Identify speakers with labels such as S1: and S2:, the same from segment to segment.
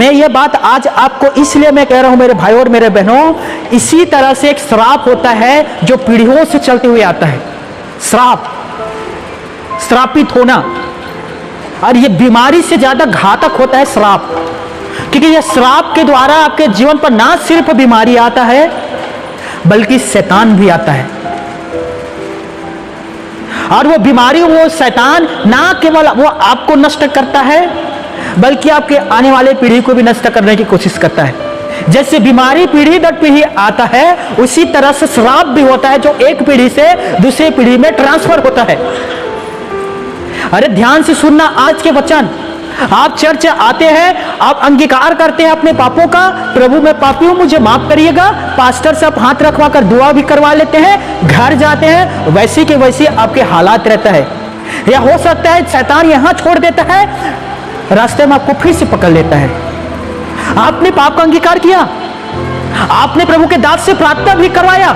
S1: मैं ये बात आज आपको इसलिए मैं कह रहा हूं मेरे भाई और मेरे बहनों, इसी तरह से एक श्राप होता है जो पीढ़ियों से चलते हुए आता है। श्राप, श्रापित होना, और ये बीमारी से ज्यादा घातक होता है श्राप, क्योंकि ये श्राप के द्वारा आपके जीवन पर ना सिर्फ बीमारी आता है बल्कि शैतान भी आता है। और वो बीमारी, वो शैतान ना केवल वो आपको नष्ट करता है बल्कि आपके आने वाले पीढ़ी को भी नष्ट करने की कोशिश करता है। जैसे बीमारी पीढ़ी दर पीढ़ी आता है, उसी तरह से श्राप भी होता है जो एक पीढ़ी से दूसरी पीढ़ी में ट्रांसफर होता है। अरे ध्यान से सुनना आज के वचन। आप चर्च आते हैं, आप अंगीकार करते हैं अपने पापों का, प्रभु मैं पापी हूं मुझे माफ करिएगा, पास्टर से आप हाथ रखवा कर दुआ भी करवा लेते हैं, घर जाते हैं वैसी के वैसी आपके हालात रहता है। या हो सकता है शैतान यहां छोड़ देता है, रास्ते में आपको फिर से पकड़ लेता है। आपने पाप का अंगीकार किया, आपने प्रभु के दास से प्रार्थना भी करवाया,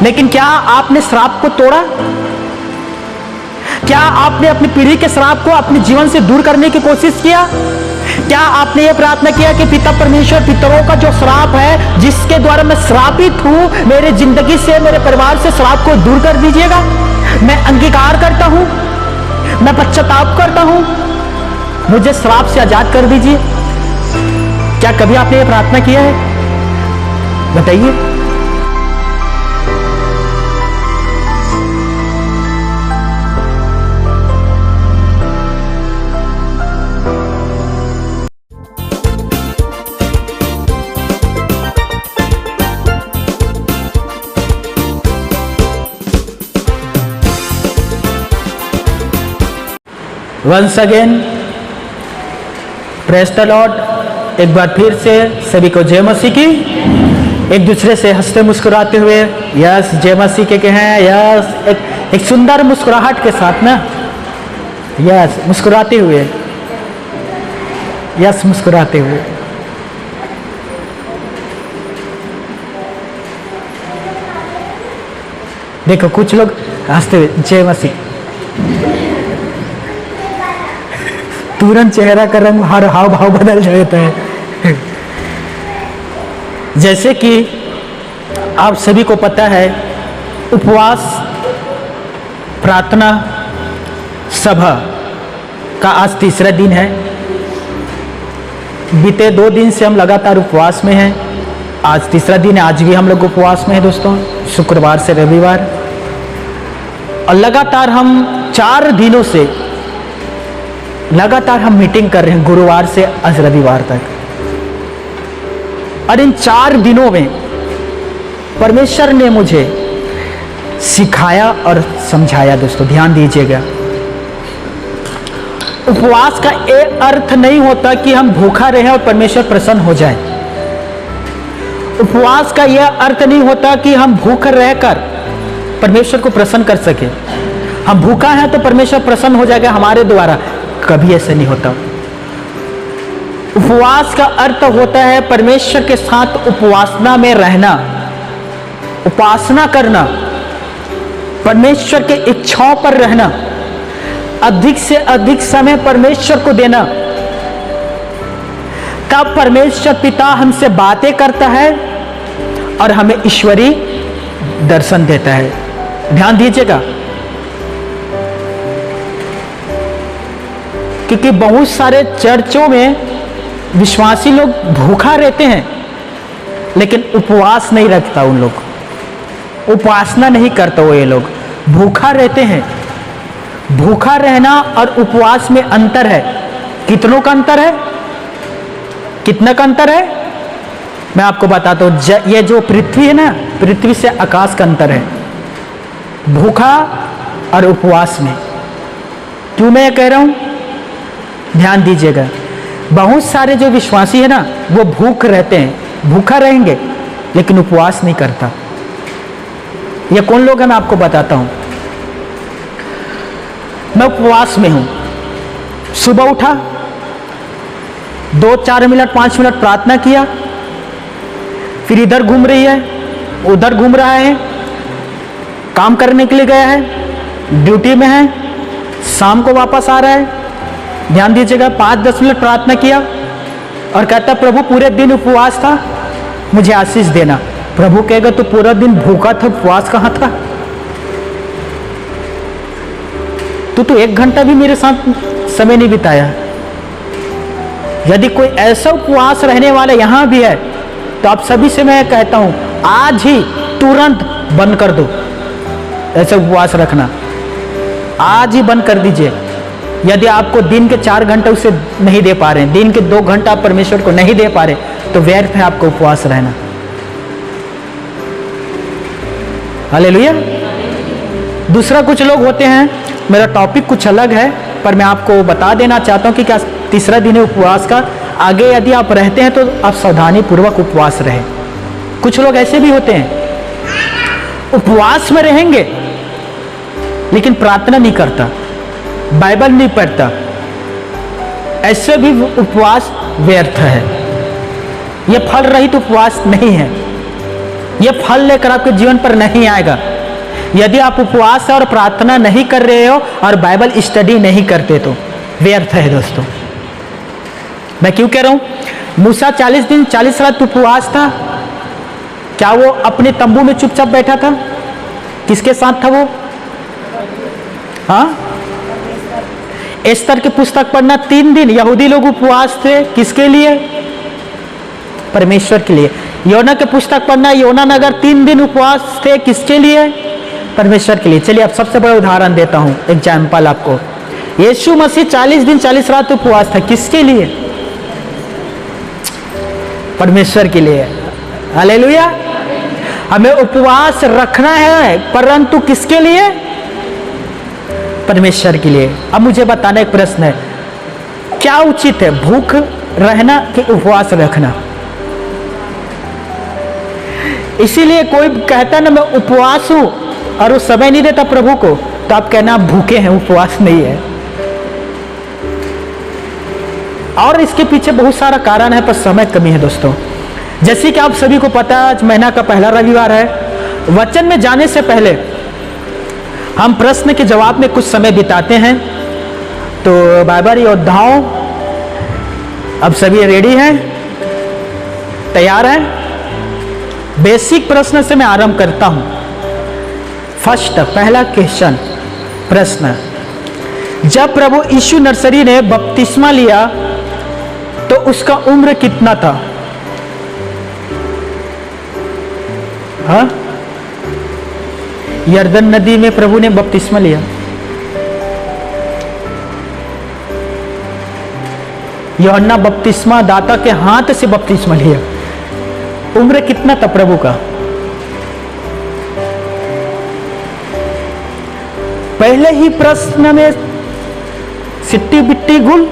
S1: लेकिन क्या आपने श्राप को तोड़ा? क्या आपने अपनी पीढ़ी के श्राप को अपने जीवन से दूर करने की कोशिश किया? क्या आपने यह प्रार्थना किया कि पिता परमेश्वर, पितरों का जो श्राप है जिसके द्वारा मैं श्रापित हूं, मेरे जिंदगी से, मेरे परिवार से श्राप को दूर कर दीजिएगा। मैं अंगीकार करता हूं, मैं पश्चाताप करता हूं, मुझे श्राप से आजाद कर दीजिए। क्या कभी आपने यह प्रार्थना किया है? बताइए। Once again praise the lord. एक बार फिर से सभी को जय मसीह की। एक दूसरे से हंसते मुस्कुराते हुए यस जय मसीह के हैं। यस एक सुंदर मुस्कुराहट के साथ ना, यस मुस्कुराते हुए, यस मुस्कुराते हुए। देखो कुछ लोग हंसते हुए जय मसीह, तुरंत चेहरा का रंग, हर हाव भाव बदल जाता है। जैसे कि आप सभी को पता है, उपवास प्रार्थना सभा का आज तीसरा दिन है। बीते 2 दिन से हम लगातार उपवास में हैं, आज तीसरा दिन है। आज भी हम लोग उपवास में हैं दोस्तों, शुक्रवार से रविवार। और लगातार हम 4 दिनों से लगातार हम मीटिंग कर रहे हैं, गुरुवार से आज रविवार तक। और इन 4 दिनों में परमेश्वर ने मुझे सिखाया और समझाया। दोस्तों ध्यान दीजिएगा, उपवास का एक अर्थ नहीं होता कि हम भूखा रहें और परमेश्वर प्रसन्न हो जाए। उपवास का यह अर्थ नहीं होता कि हम भूख रहकर परमेश्वर को प्रसन्न कर सके। हम भूखा हैं तो परमेश्वर प्रसन्न हो जाएगा हमारे द्वारा, कभी ऐसा नहीं होता। उपवास का अर्थ होता है परमेश्वर के साथ उपासना में रहना, उपासना करना, परमेश्वर के इच्छाओं पर रहना, अधिक से अधिक समय परमेश्वर को देना। तब परमेश्वर पिता हमसे बातें करता है और हमें ईश्वरीय दर्शन देता है। ध्यान दीजिएगा, क्योंकि बहुत सारे चर्चों में विश्वासी लोग भूखा रहते हैं लेकिन उपवास नहीं रखता। उन लोग उपासना नहीं करते, वो ये लोग भूखा रहते हैं। भूखा रहना और उपवास में अंतर है। कितनों का अंतर है? कितना का अंतर है? मैं आपको बताता हूं। ये जो पृथ्वी है ना, पृथ्वी से आकाश का अंतर है, भूखा और उपवास में। क्यों मैं ये कह रहा हूं? ध्यान दीजिएगा, बहुत सारे जो विश्वासी है ना, वो भूख रहते हैं, भूखा रहेंगे लेकिन उपवास नहीं करता। ये कौन लोग हैं मैं आपको बताता हूं। मैं उपवास में हूं, सुबह उठा, 2-4 मिनट 5 मिनट प्रार्थना किया, फिर इधर घूम रही है, उधर घूम रहा है, काम करने के लिए गया है, ड्यूटी में है, शाम को वापस आ रहा है। ध्यान दीजिएगा, 5-10 मिनट प्रार्थना किया, और कहता प्रभु पूरे दिन उपवास था, मुझे आशीष देना। प्रभु कहेगा तो पूरा दिन भूखा था, उपवास कहां था? तू 1 घंटा भी मेरे साथ समय नहीं बिताया। यदि कोई ऐसा उपवास रहने वाला यहां भी है तो आप सभी से मैं कहता हूं, आज ही तुरंत बंद कर दो ऐसा उपवास रखना, आज ही बंद कर दीजिए। यदि आपको दिन के 4 घंटे उसे नहीं दे पा रहे, दिन के 2 घंटा परमेश्वर को नहीं दे पा रहे, तो व्यर्थ है आपको उपवास रहना। हालेलुया। दूसरा, कुछ लोग होते हैं, मेरा टॉपिक कुछ अलग है पर मैं आपको बता देना चाहता हूं कि क्या तीसरा दिन है उपवास का। आगे यदि आप रहते हैं तो आप सावधानी पूर्वक उपवास रहें। कुछ लोग ऐसे भी होते हैं, उपवास में रहेंगे लेकिन प्रार्थना नहीं करता, बाइबल नहीं पढ़ता, ऐसे भी उपवास व्यर्थ है। यह फल रहित उपवास नहीं है, यह फल लेकर आपके जीवन पर नहीं आएगा। यदि आप उपवास और प्रार्थना नहीं कर रहे हो और बाइबल स्टडी नहीं करते तो व्यर्थ है दोस्तों। मैं क्यों कह रहा हूं? मूसा 40 दिन 40 रात उपवास था। क्या वो अपने तंबू में चुपचाप बैठा था? किसके साथ था वो? हाँ, एस्तर की पुस्तक पढ़ना 3 दिन यहूदी लोग उपवास थे, किसके लिए? परमेश्वर के लिए। योना की पुस्तक पढ़ना, योना नगर 3 दिन उपवास थे, किसके लिए? परमेश्वर के लिए। चलिए अब सबसे बड़ा उदाहरण देता हूं, एग्जाम्पल आपको। यीशु मसीह 40 दिन 40 रात उपवास था, किसके लिए? परमेश्वर के लिए। हालेलुया। हमें उपवास रखना है, परंतु किसके लिए? परमेश्वर के लिए। अब मुझे बताना एक प्रश्न है, क्या उचित है, भूख रहना कि उपवास रखना? इसीलिए कोई कहता ना मैं उपवास हूं और वो समय नहीं देता प्रभु को, तो आप कहना आप भूखे हैं, उपवास नहीं है। और इसके पीछे बहुत सारा कारण है पर समय कमी है दोस्तों। जैसे कि आप सभी को पता है आज महीना का पहला रविवार है। वचन में जाने से पहले हम प्रश्न के जवाब में कुछ समय बिताते हैं। तो बाइबल योद्धाओं, अब सभी रेडी हैं, तैयार हैं? बेसिक प्रश्न से मैं आरंभ करता हूं। फर्स्ट, पहला क्वेश्चन, प्रश्न, जब प्रभु यीशु नर्सरी ने बपतिस्मा लिया तो उसका उम्र कितना था? हाँ, यरदन नदी में प्रभु ने बपतिस्मा लिया। यूहन्ना बपतिस्मा दाता के हाथ से बपतिस्मा लिया। उम्र कितना था प्रभु का? पहले ही प्रश्न में सिट्टी बिट्टी गुल।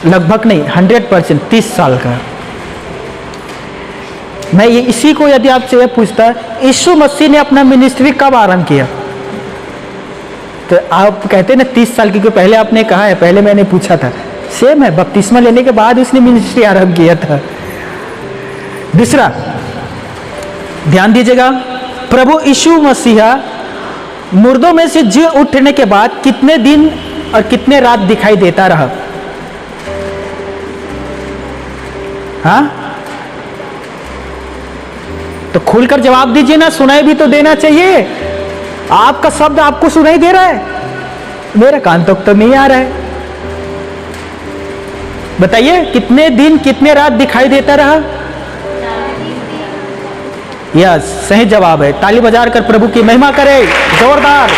S1: लगभग नहीं, 100%, 30 साल का। मैं ये इसी को यदि आपसे यह पूछता, यीशु मसीह ने अपना मिनिस्ट्री कब आरंभ किया? तो आप कहते ना 30 साल की, क्योंकि पहले आपने कहा है, पहले मैंने पूछा था, सेम है, बपतिस्मा लेने के बाद उसने मिनिस्ट्री आरंभ किया था। दूसरा, ध्यान दीजिएगा, प्रभु यीशु मसीहा मुर्दों में से जी उठने के बाद कितने दिन और कितने रात दिखाई देता रहा? हाँ, तो खुलकर जवाब दीजिए ना, सुनाई भी तो देना चाहिए। आपका शब्द आपको सुनाई दे रहा है, मेरा कान तक तो नहीं आ रहा है। बताइए कितने दिन कितने रात दिखाई देता रहा? यस, सही जवाब है। ताली बजा कर प्रभु की महिमा करें, जोरदार।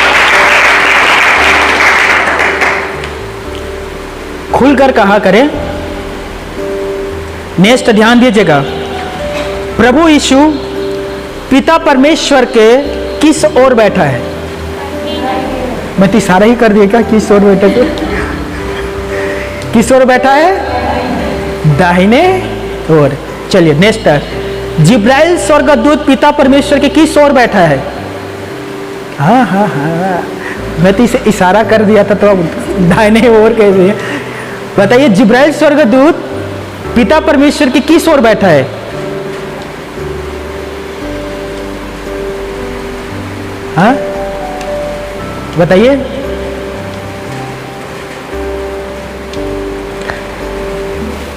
S1: खुलकर कहा करें। नेक्स्ट, ध्यान दीजिएगा, प्रभु यीशु पिता परमेश्वर के किस ओर बैठा है? मैं तो इशारा ही कर दिया क्या, किस ओर बैठा है? किस ओर बैठा है? दाहिने ओर। चलिए नेक्स्ट, जिब्राइल स्वर्गदूत पिता परमेश्वर के किस ओर बैठा है? हाँ हाँ हाँ, मैं तो इसे इशारा कर दिया था, तो अब दाहिने ओर कैसे? बताइए, जिब्राइल स्वर्गदूत पिता परमेश्वर के किस ओर बैठा है? हाँ बताइए।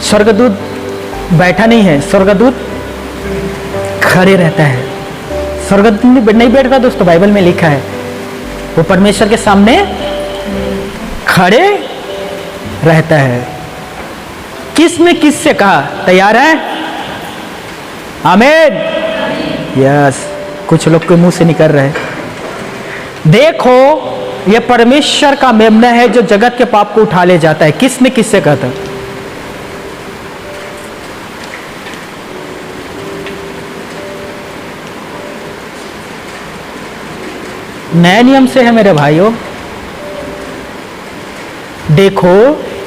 S1: स्वर्गदूत बैठा नहीं है, स्वर्गदूत खड़े रहता है। स्वर्गदूत नहीं बैठता दोस्तों, बाइबल में लिखा है वो परमेश्वर के सामने खड़े रहता है। किसने किससे कहा? तैयार है? आमीन। यस, कुछ लोग के मुंह से निकल रहे। देखो ये परमेश्वर का मेमना है जो जगत के पाप को उठा ले जाता है। किसने किससे कहा था? नए नियम से है मेरे भाइयों। देखो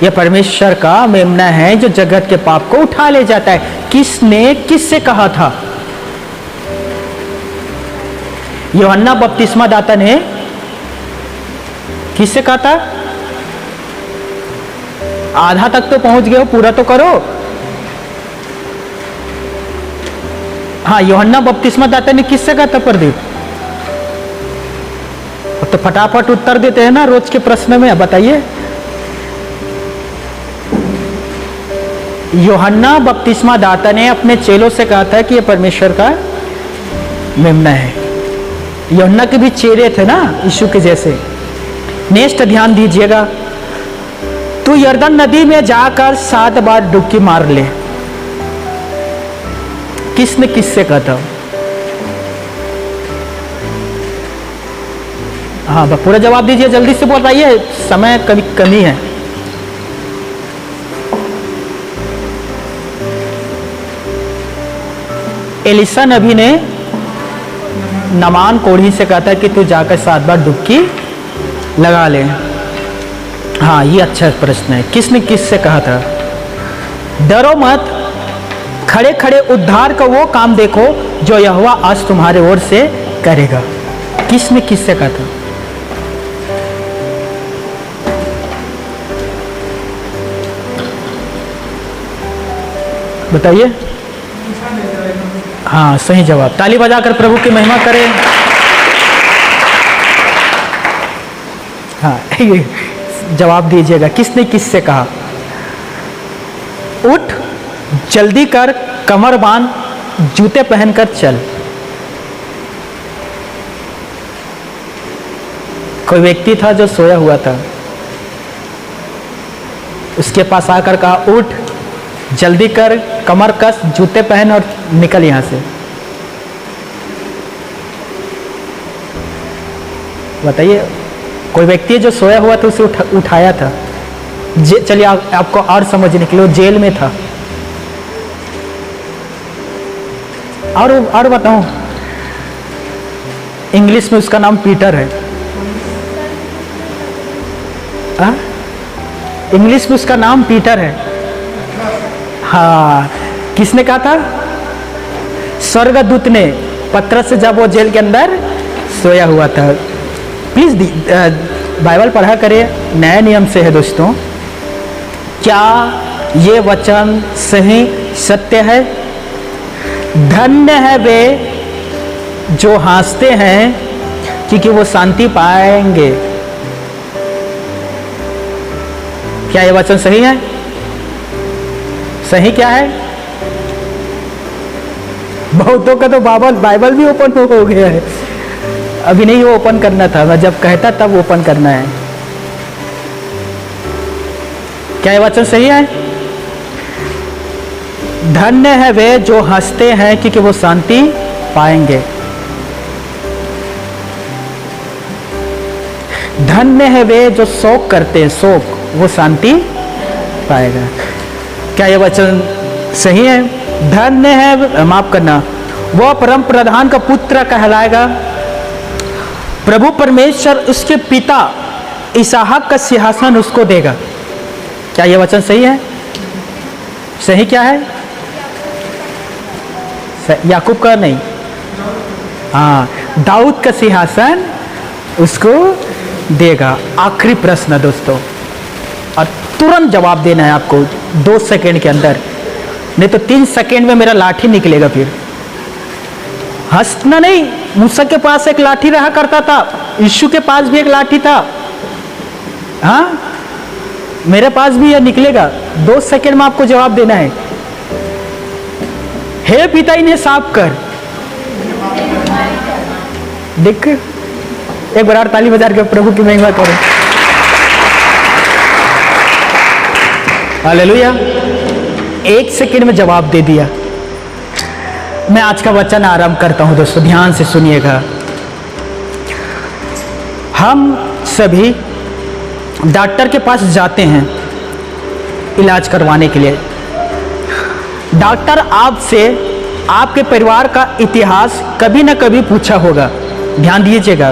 S1: यह परमेश्वर का मेमना है जो जगत के पाप को उठा ले जाता है। किसने किससे कहा था? यूहन्ना बपतिस्मा दाता ने किससे कहा था? आधा तक तो पहुंच गए हो, पूरा तो करो। हाँ, यूहन्ना बपतिस्मा दाता ने किससे कहा था प्रदीप? तो फटाफट उत्तर देते हैं ना रोज के प्रश्न में, बताइए। यूहन्ना बपतिस्मा दाता ने अपने चेलों से कहा था कि यह परमेश्वर का मेमना है। यूहन्ना के भी चेले थे ना यीशु के जैसे। नेक्स्ट ध्यान दीजिएगा। तू यरदन नदी में जाकर 7 बार डुबकी मार ले। किसने किससे कहा था? हाँ, पूरा जवाब दीजिए, जल्दी से बताइए, समय कमी है। एलिशा नबी ने नमान कोढ़ी से कहा था कि तू जाकर 7 बार डुबकी लगा ले। हाँ, ये अच्छा प्रश्न है। किसने किससे कहा था? डरो मत, खड़े खड़े उद्धार का वो काम देखो जो यहोवा आज तुम्हारे ओर से करेगा। किसने किससे कहा था? बताइए। हाँ, सही जवाब। ताली बजाकर प्रभु की महिमा करें। हाँ, जवाब दीजिएगा। किसने किससे कहा? उठ, जल्दी कर, कमर बांध, जूते पहनकर चल। कोई व्यक्ति था जो सोया हुआ था, उसके पास आकर कहा, उठ, जल्दी कर, कमर कस, जूते पहन और निकल यहां से। बताइए। कोई व्यक्ति जो सोया हुआ था उसे उठाया था। चलिए आपको और समझने के लिए, वो जेल में था। और बताऊं, इंग्लिश में उसका नाम पीटर है। इंग्लिश में उसका नाम पीटर है। हाँ, किसने कहा था? स्वर्गदूत ने, पत्रस से, जब वो जेल के अंदर सोया हुआ था। प्लीज बाइबल पढ़ा करें, नए नियम से है दोस्तों। क्या ये वचन सही सत्य है? धन्य है वे जो हंसते हैं क्योंकि वो शांति पाएंगे। क्या ये वचन सही है? सही क्या है? बहुतों का तो बाइबल भी ओपन हो गया है। अभी नहीं, वो ओपन करना था, मैं जब कहता तब ओपन करना है। क्या ये वचन सही है? धन्य है वे जो हंसते हैं क्योंकि वो शांति पाएंगे। धन्य है वे जो शोक करते हैं, शोक, वो शांति पाएगा। क्या ये वचन सही है? धन्य है, माफ करना, वह परम प्रधान का पुत्र कहलाएगा। प्रभु परमेश्वर उसके पिता इसहाक का सिंहासन उसको देगा। क्या यह वचन सही है? सही क्या है? याकूब का नहीं, हाँ, दाऊद का सिंहासन उसको देगा। आखिरी प्रश्न दोस्तों, और तुरंत जवाब देना है आपको 2 सेकंड के अंदर, नहीं तो 3 सेकंड में मेरा लाठी निकलेगा। फिर हंसना नहीं, मूसा के पास एक लाठी रहा करता था, यीशु के पास भी एक लाठी था। हाँ, मेरे पास भी यह निकलेगा। 2 सेकंड में आपको जवाब देना है। हे पिता इन्हें साफ कर। देख, एक बार ताली बजा के प्रभु की महिमा करो। हालेलुया। 1 सेकंड में जवाब दे दिया। मैं आज का वचन आरंभ करता हूं दोस्तों, ध्यान से सुनिएगा। हम सभी डॉक्टर के पास जाते हैं इलाज करवाने के लिए। डॉक्टर आपसे आपके परिवार का इतिहास कभी ना कभी पूछा होगा। ध्यान दीजिएगा,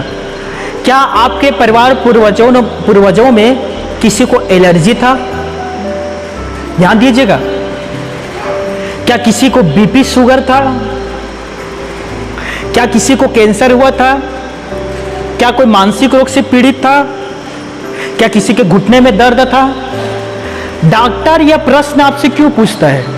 S1: क्या आपके परिवार पूर्वजों में किसी को एलर्जी था? ध्यान दीजिएगा, क्या किसी को बीपी शुगर था? क्या किसी को कैंसर हुआ था? क्या कोई मानसिक रोग से पीड़ित था? क्या किसी के घुटने में दर्द था? डॉक्टर यह प्रश्न आपसे क्यों पूछता है?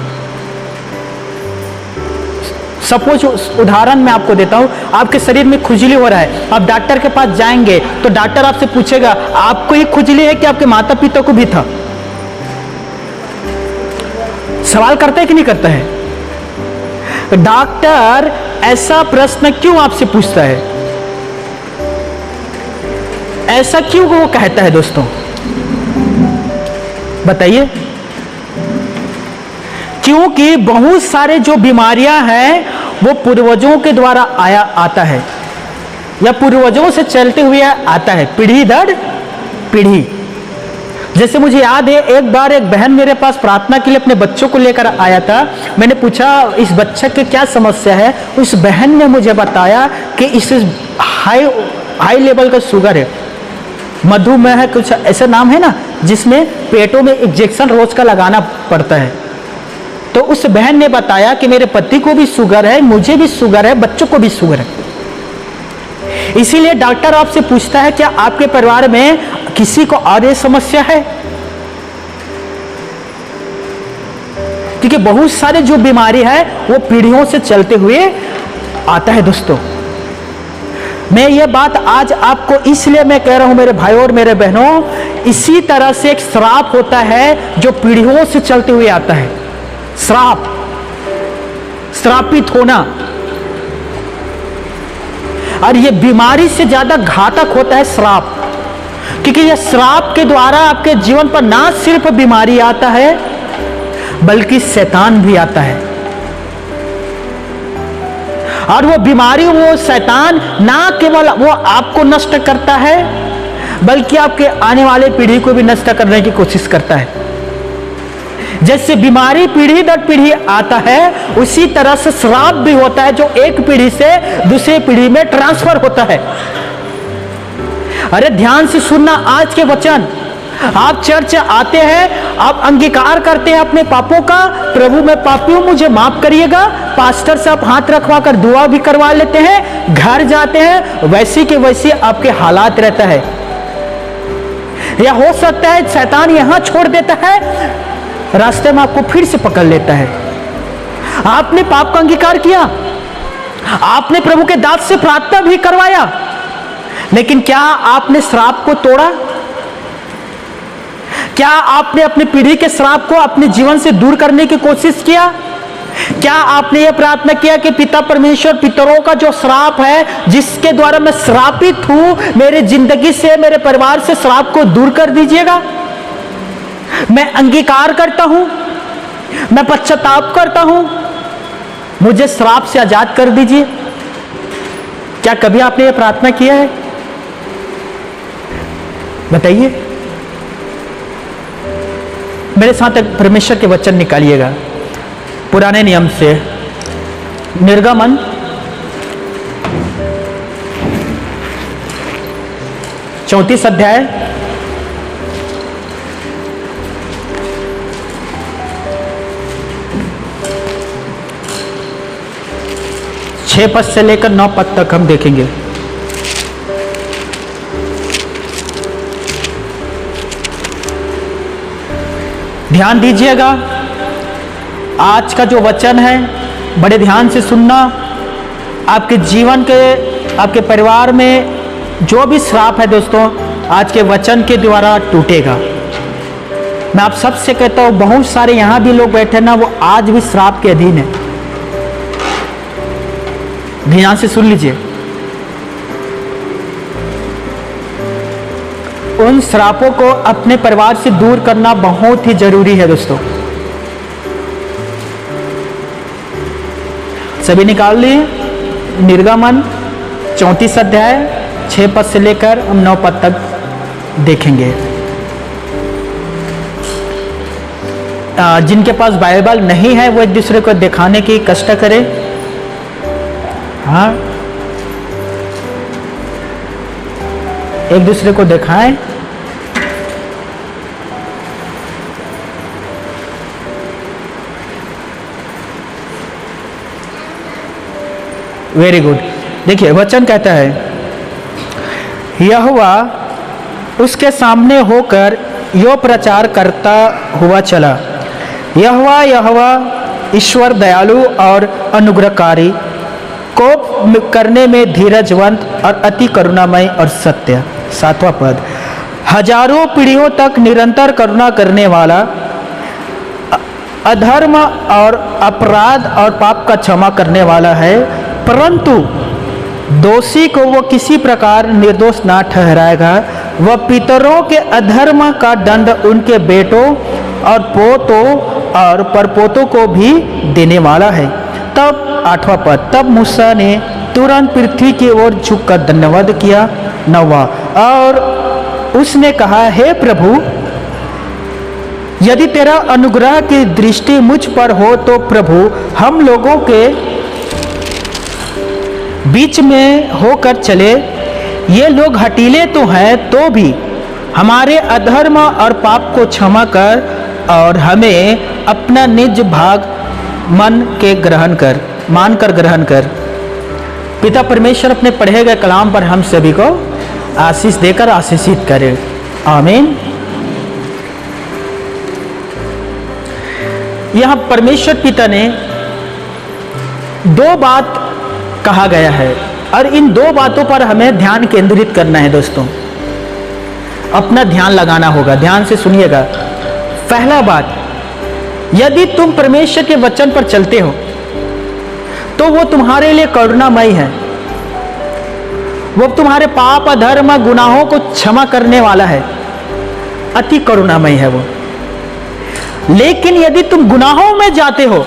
S1: सपोज उदाहरण मैं आपको देता हूं, आपके शरीर में खुजली हो रहा है, आप डॉक्टर के पास जाएंगे तो डॉक्टर आपसे पूछेगा आपको ही खुजली है कि आपके माता पिता को भी था? सवाल करता है कि नहीं करता है? डॉक्टर ऐसा प्रश्न क्यों आपसे पूछता है? ऐसा क्यों वो कहता है दोस्तों, बताइए? क्योंकि बहुत सारे जो बीमारियां हैं वो पूर्वजों के द्वारा आता है या पूर्वजों से चलते हुए आता है, पीढ़ी दर पीढ़ी। जैसे मुझे याद है, एक बार एक बहन मेरे पास प्रार्थना के लिए अपने बच्चों को लेकर आया था। मैंने पूछा इस बच्चे के क्या समस्या है। उस बहन ने मुझे बताया कि इस हाई लेवल का शुगर है, मधुमेह है, कुछ ऐसा नाम है ना, जिसमें पेटों में इंजेक्शन रोज का लगाना पड़ता है। तो उस बहन ने बताया कि मेरे पति को भी शुगर है, मुझे भी शुगर है, बच्चों को भी शुगर है। इसीलिए डॉक्टर आपसे पूछता है क्या आपके परिवार में किसी को और ये समस्या है? क्योंकि बहुत सारे जो बीमारी है वो पीढ़ियों से चलते हुए आता है दोस्तों। मैं ये बात आज आपको इसलिए मैं कह रहा हूं मेरे भाइयों और मेरे बहनों, इसी तरह से एक श्राप होता है जो पीढ़ियों से चलते हुए आता है। श्राप, श्रापित होना। और ये बीमारी से ज्यादा घातक होता है श्राप, क्योंकि यह श्राप के द्वारा आपके जीवन पर ना सिर्फ बीमारी आता है बल्कि शैतान भी आता है। और वो बीमारी, वो शैतान ना केवल वो आपको नष्ट करता है बल्कि आपके आने वाले पीढ़ी को भी नष्ट करने की कोशिश करता है। जैसे बीमारी पीढ़ी दर पीढ़ी आता है, उसी तरह से श्राप भी होता है जो एक पीढ़ी से दूसरी पीढ़ी में ट्रांसफर होता है। अरे ध्यान से सुनना आज के वचन। आप चर्च आते हैं, आप अंगीकार करते हैं अपने पापों का, प्रभु मैं पापी हूं मुझे माफ करिएगा, पास्टर से आप हाथ रखवा कर दुआ भी करवा लेते हैं, घर जाते हैं वैसी के वैसी आपके हालात रहता है। या हो सकता है शैतान यहां छोड़ देता है, रास्ते में आपको फिर से पकड़ लेता है। आपने पाप का अंगीकार किया, आपने प्रभु के दास से प्रार्थना भी करवाया, लेकिन क्या आपने श्राप को तोड़ा? क्या आपने अपनी पीढ़ी के श्राप को अपने जीवन से दूर करने की कोशिश किया? क्या आपने यह प्रार्थना किया कि पिता परमेश्वर, पितरों का जो श्राप है जिसके द्वारा मैं श्रापित हूं, मेरे जिंदगी से, मेरे परिवार से श्राप को दूर कर दीजिएगा? मैं अंगीकार करता हूं, मैं पश्चाताप करता हूं, मुझे श्राप से आजाद कर दीजिए। क्या कभी आपने यह प्रार्थना किया है? बताइए। मेरे साथ एक परमेश्वर के वचन निकालिएगा पुराने नियम से, निर्गमन 34 अध्याय 6 पद से लेकर 9 पद तक हम देखेंगे। ध्यान दीजिएगा, आज का जो वचन है बड़े ध्यान से सुनना, आपके जीवन के आपके परिवार में जो भी श्राप है दोस्तों, आज के वचन के द्वारा टूटेगा। मैं आप सबसे कहता हूं, बहुत सारे यहां भी लोग बैठे ना, वो आज भी श्राप के अधीन है। ध्यान से सुन लीजिए, उन श्रापों को अपने परिवार से दूर करना बहुत ही जरूरी है दोस्तों। सभी निकाल लिए। निर्गमन 34 अध्याय 6 पद से लेकर हम 9 पद तक देखेंगे। जिनके पास बाइबल नहीं है वो एक दूसरे को दिखाने की कष्ट करें। हाँ, एक दूसरे को दिखाएं। Very good. देखिए वचन कहता है, यहोवा उसके सामने होकर यो प्रचार करता हुआ चला, यहोवा यहोवा ईश्वर दयालु और अनुग्रहकारी, कोप करने में धीरजवंत और अति करुणामय और सत्य। 7वां पद, हजारों पीढ़ियों तक निरंतर करुणा करने वाला, अधर्म और अपराध और पाप का क्षमा करने वाला है, परंतु दोषी को वो किसी प्रकार निर्दोष ना ठहराएगा। वह पितरों के अधर्म का दंड उनके बेटों और पोतों और परपोतों को भी देने वाला है। तब 8वां पद, तब मूसा ने तुरंत पृथ्वी की ओर झुककर धन्यवाद किया। 9वां, और उसने कहा, हे प्रभु, यदि तेरा अनुग्रह की दृष्टि मुझ पर हो तो प्रभु हम लोगों के बीच में होकर चले। ये लोग हठीले तो हैं तो भी हमारे अधर्म और पाप को क्षमा कर और हमें अपना निज भाग मानकर ग्रहण कर। पिता परमेश्वर अपने पढ़े गए कलाम पर हम सभी को आशीष देकर आशीषित करे। आमीन। यहां परमेश्वर पिता ने 2 बात कहा गया है और इन 2 बातों पर हमें ध्यान केंद्रित करना है दोस्तों। अपना ध्यान लगाना होगा, ध्यान से सुनिएगा। पहला बात, यदि तुम परमेश्वर के वचन पर चलते हो तो वो तुम्हारे लिए करुणामयी है, वो तुम्हारे पाप अधर्म गुनाहों को क्षमा करने वाला है, अति करुणामयी है वो। लेकिन यदि तुम गुनाहों में जाते हो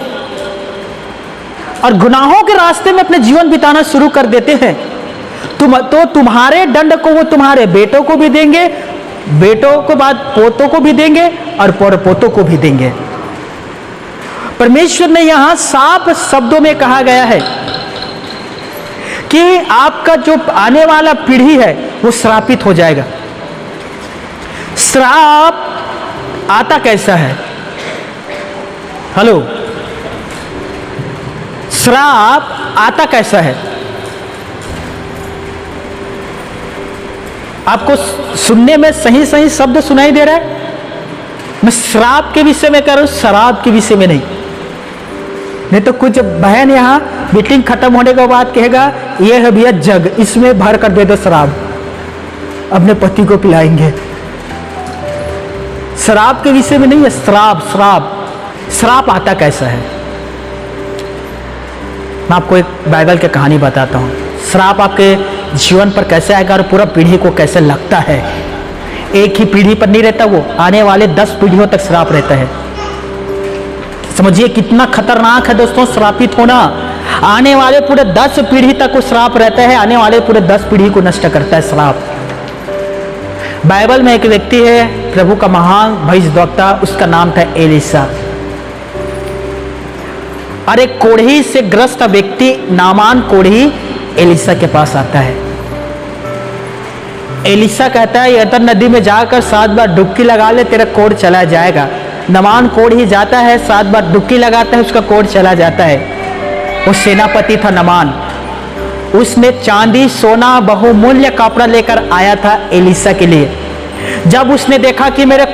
S1: और गुनाहों के रास्ते में अपने जीवन बिताना शुरू कर देते हैं तो तुम्हारे दंड को वो तुम्हारे बेटों को भी देंगे, बेटों के बाद पोतों को भी देंगे और परपोतों को भी देंगे। परमेश्वर ने यहां साफ शब्दों में कहा गया है कि आपका जो आने वाला पीढ़ी है वो श्रापित हो जाएगा। श्राप आता कैसा है? हेलो, श्राप आता कैसा है? आपको सुनने में सही सही शब्द सुनाई दे रहा है? मैं श्राप के विषय में कह रहा हूं, शराब के विषय में नहीं तो कुछ बहन यहां मीटिंग खत्म होने के बाद कहेगा, यह है भैया जग, इसमें भर कर दे दो शराब, अपने पति को पिलाएंगे। शराब के विषय में नहीं है, श्राप आता कैसा है? मैं आपको एक बाइबल की कहानी बताता हूँ। श्राप आपके जीवन पर कैसे आएगा और पूरा पीढ़ी को कैसे लगता है। एक ही पीढ़ी पर नहीं रहता, वो आने वाले 10 पीढ़ियों तक श्राप रहता है। समझिए कितना खतरनाक है दोस्तों श्रापित होना। आने वाले पूरे 10 पीढ़ी तक वो श्राप रहता है, आने वाले पूरे 10 पीढ़ी को नष्ट करता है श्राप। बाइबल में एक व्यक्ति है, प्रभु का महान भविष्यद्वक्ता, उसका नाम था एलिशा। और एक कोढ़ी से ग्रस्त व्यक्ति नामान कोढ़ी एलिशा के पास आता है। एलिशा कहता है, यरदन नदी में जाकर 7 बार डुबकी लगा ले, तेरा कोढ़ चला जाएगा। नामान कोढ़ी जाता है, 7 बार डुबकी लगाता है, उसका कोढ़ चला जाता है। वो सेनापति था नामान, उसने चांदी सोना बहुमूल्य कपड़ा लेकर आया था एलिशा के लिए। जब उसने देखा कि मेरे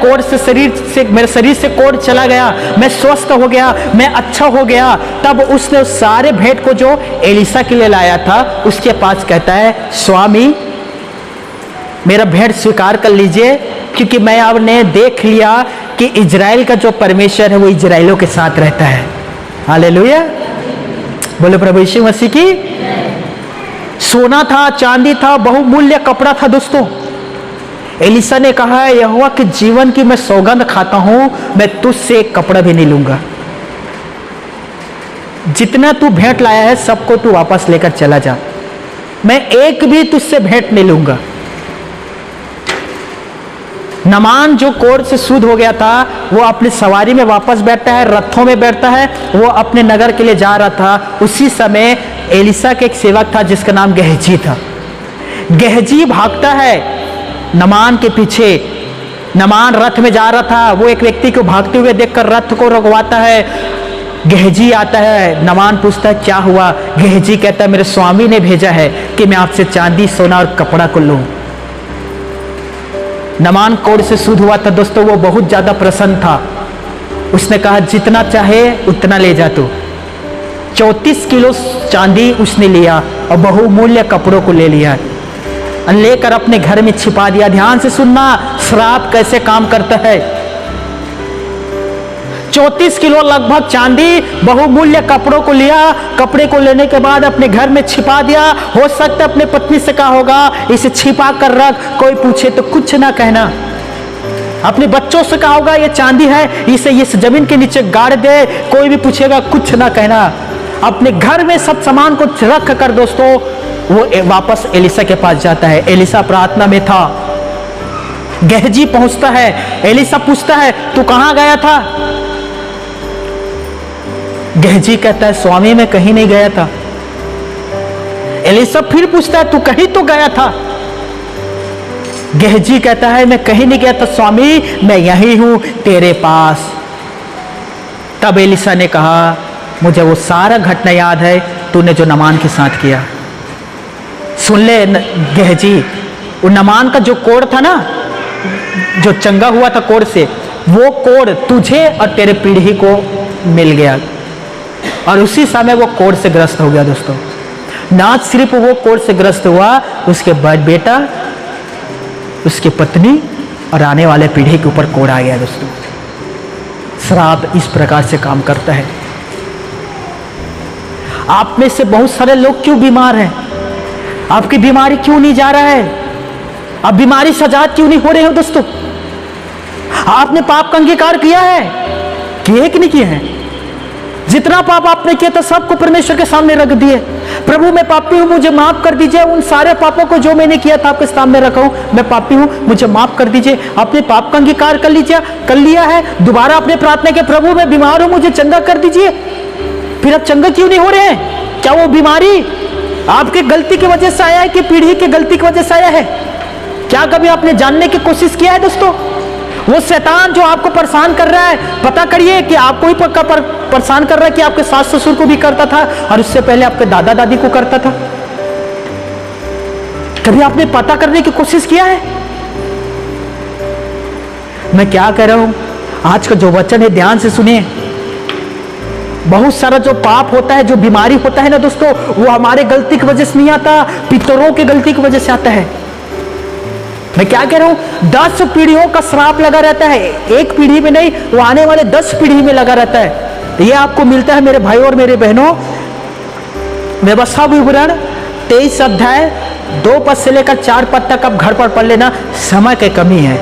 S1: शरीर से कोढ़ चला गया, मैं स्वस्थ हो गया, मैं अच्छा हो गया, तब उसने उस सारे भेंट को जो एलिशा के लिए लाया था उसके पास कहता है, स्वामी मेरा भेंट स्वीकार कर लीजिए, क्योंकि मैं अब ने देख लिया कि इजराइल का जो परमेश्वर है वो इजराइलों के साथ रहता है। हालेलुया, बोलो प्रभु यीशु मसीह की। सोना था, चांदी था, बहुमूल्य कपड़ा था दोस्तों। एलिशा ने कहा है, यहोवा के जीवन की मैं सौगंध खाता हूं, मैं तुझसे एक कपड़ा भी नहीं लूंगा। जितना तू भेंट लाया है सबको तू वापस लेकर चला जा, मैं एक भी तुझसे भेंट नहीं लूंगा। नामान जो कोढ़ से शुद्ध हो गया था वो अपनी सवारी में वापस बैठता है, रथों में बैठता है, वो अपने नगर के लिए जा रहा था। उसी समय एलिशा के एक सेवक था जिसका नाम गेहजी था। गेहजी भागता है नामान के पीछे। नामान रथ में जा रहा था, वो एक व्यक्ति को भागते हुए देखकर रथ को रुकवाता है। गेहजी आता है, नामान पूछता है क्या हुआ? गेहजी कहता है, मेरे स्वामी ने भेजा है कि मैं आपसे चांदी, सोना और कपड़ा को लूं। नामान कोढ़ से शुद्ध हुआ था दोस्तों, वो बहुत ज्यादा प्रसन्न था। उसने कहा जितना चाहे उतना ले जा तू। 34 किलो चांदी उसने लिया और बहुमूल्य कपड़ों को ले लिया, लेकर अपने घर में छिपा दिया। ध्यान से सुनना, श्राप कैसे काम करता है। 34 किलो लगभग चांदी, बहुमूल्य कपड़ों को लिया, कपड़े को लेने के बाद अपने घर में छिपा दिया। हो सकता है अपने पत्नी से कहा होगा इसे छिपा कर रख, कोई पूछे तो कुछ ना कहना। अपने बच्चों से कहा होगा ये चांदी है, इसे इस जमीन के नीचे गाड़ दे, कोई भी पूछेगा कुछ ना कहना। अपने घर में सब सामान को रख कर दोस्तों वो वापस एलिशा के पास जाता है। एलिशा प्रार्थना में था। गेहजी पहुंचता है, एलिशा पूछता है तू कहां गया था? गेहजी कहता है स्वामी मैं कहीं नहीं गया था। एलिशा फिर पूछता है तू कहीं तो गया था? गेहजी कहता है मैं कहीं नहीं गया था स्वामी, मैं यही हूं तेरे पास। तब एलिशा ने कहा मुझे वो सारा घटना याद है तूने जो नामान के साथ किया। सुन ले गेहजी, वो नामान का जो कोढ़ था ना, जो चंगा हुआ था कोढ़ से, वो कोढ़ तुझे और तेरे पीढ़ी को मिल गया। और उसी समय वो कोढ़ से ग्रस्त हो गया दोस्तों। ना सिर्फ वो कोढ़ से ग्रस्त हुआ, उसके बाद बेटा, उसकी पत्नी और आने वाले पीढ़ी के ऊपर कोढ़ आ गया दोस्तों। श्राप इस प्रकार से काम करता है। आप में से बहुत सारे लोग क्यों बीमार हैं? आपकी बीमारी क्यों नहीं जा रहा है? आप बीमारी सजात क्यों नहीं हो रहे हो दोस्तों? आपने पाप का अंगीकार किया है, किए कि नहीं किए हैं? जितना पाप आपने किया था सबको परमेश्वर के सामने रख दिए। प्रभु मैं पापी हूं, मुझे माफ कर दीजिए। उन सारे पापों को जो मैंने किया था आपके सामने रखा हूं, मैं पापी हूं, मुझे माफ कर दीजिए। आपने पाप का अंगीकार कर लिया है। दोबारा आपने प्रार्थना की प्रभु मैं बीमार हूं, मुझे चंगा कर दीजिए। फिर आप चंगा क्यों नहीं हो रहे हैं? क्या वो बीमारी आपकी गलती की वजह से आया है कि पीढ़ी की गलती की वजह से आया है? क्या कभी आपने जानने की कोशिश किया है दोस्तों? वो शैतान जो आपको परेशान कर रहा है, पता करिए कि आपको ही पक्का परेशान कर रहा है कि आपके सास ससुर को भी करता था और उससे पहले आपके दादा दादी को करता था। कभी आपने पता करने की कोशिश किया है? मैं क्या कह रहा हूं, आज का जो वचन है ध्यान से सुनिए। बहुत सारा जो पाप होता है, जो बीमारी होता है ना दोस्तों, वो हमारे गलती की वजह से नहीं आता, पितरों की गलती की वजह से आता है। मैं क्या कह रहा हूं, 10 पीढ़ियों का श्राप लगा रहता है। एक पीढ़ी में नहीं, वो आने वाले 10 पीढ़ी में लगा रहता है। ये आपको मिलता है मेरे भाइयों और मेरे बहनों, व्यवस्था विवरण 23 अध्याय 2 पद से लेकर 4 पद तक आप घर पर पढ़ लेना। समय की कमी है,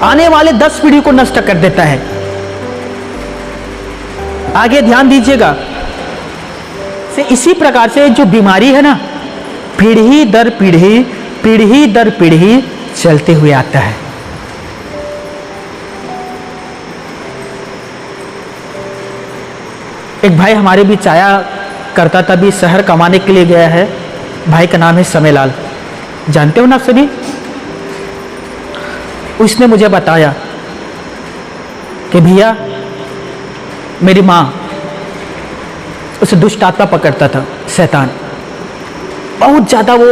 S1: आने वाले 10 पीढ़ी को नष्ट कर देता है। आगे ध्यान दीजिएगा। इसी प्रकार से जो बीमारी है ना, पीढ़ी दर पीढ़ी, पीढ़ी दर पीढ़ी चलते हुए आता है। एक भाई हमारे बीच आया करता था, भी शहर कमाने के लिए गया है। भाई का नाम है समयलाल, जानते हो ना आप सभी। उसने मुझे बताया कि भैया मेरी माँ, उसे दुष्ट आत्मा पकड़ता था, शैतान। बहुत ज़्यादा वो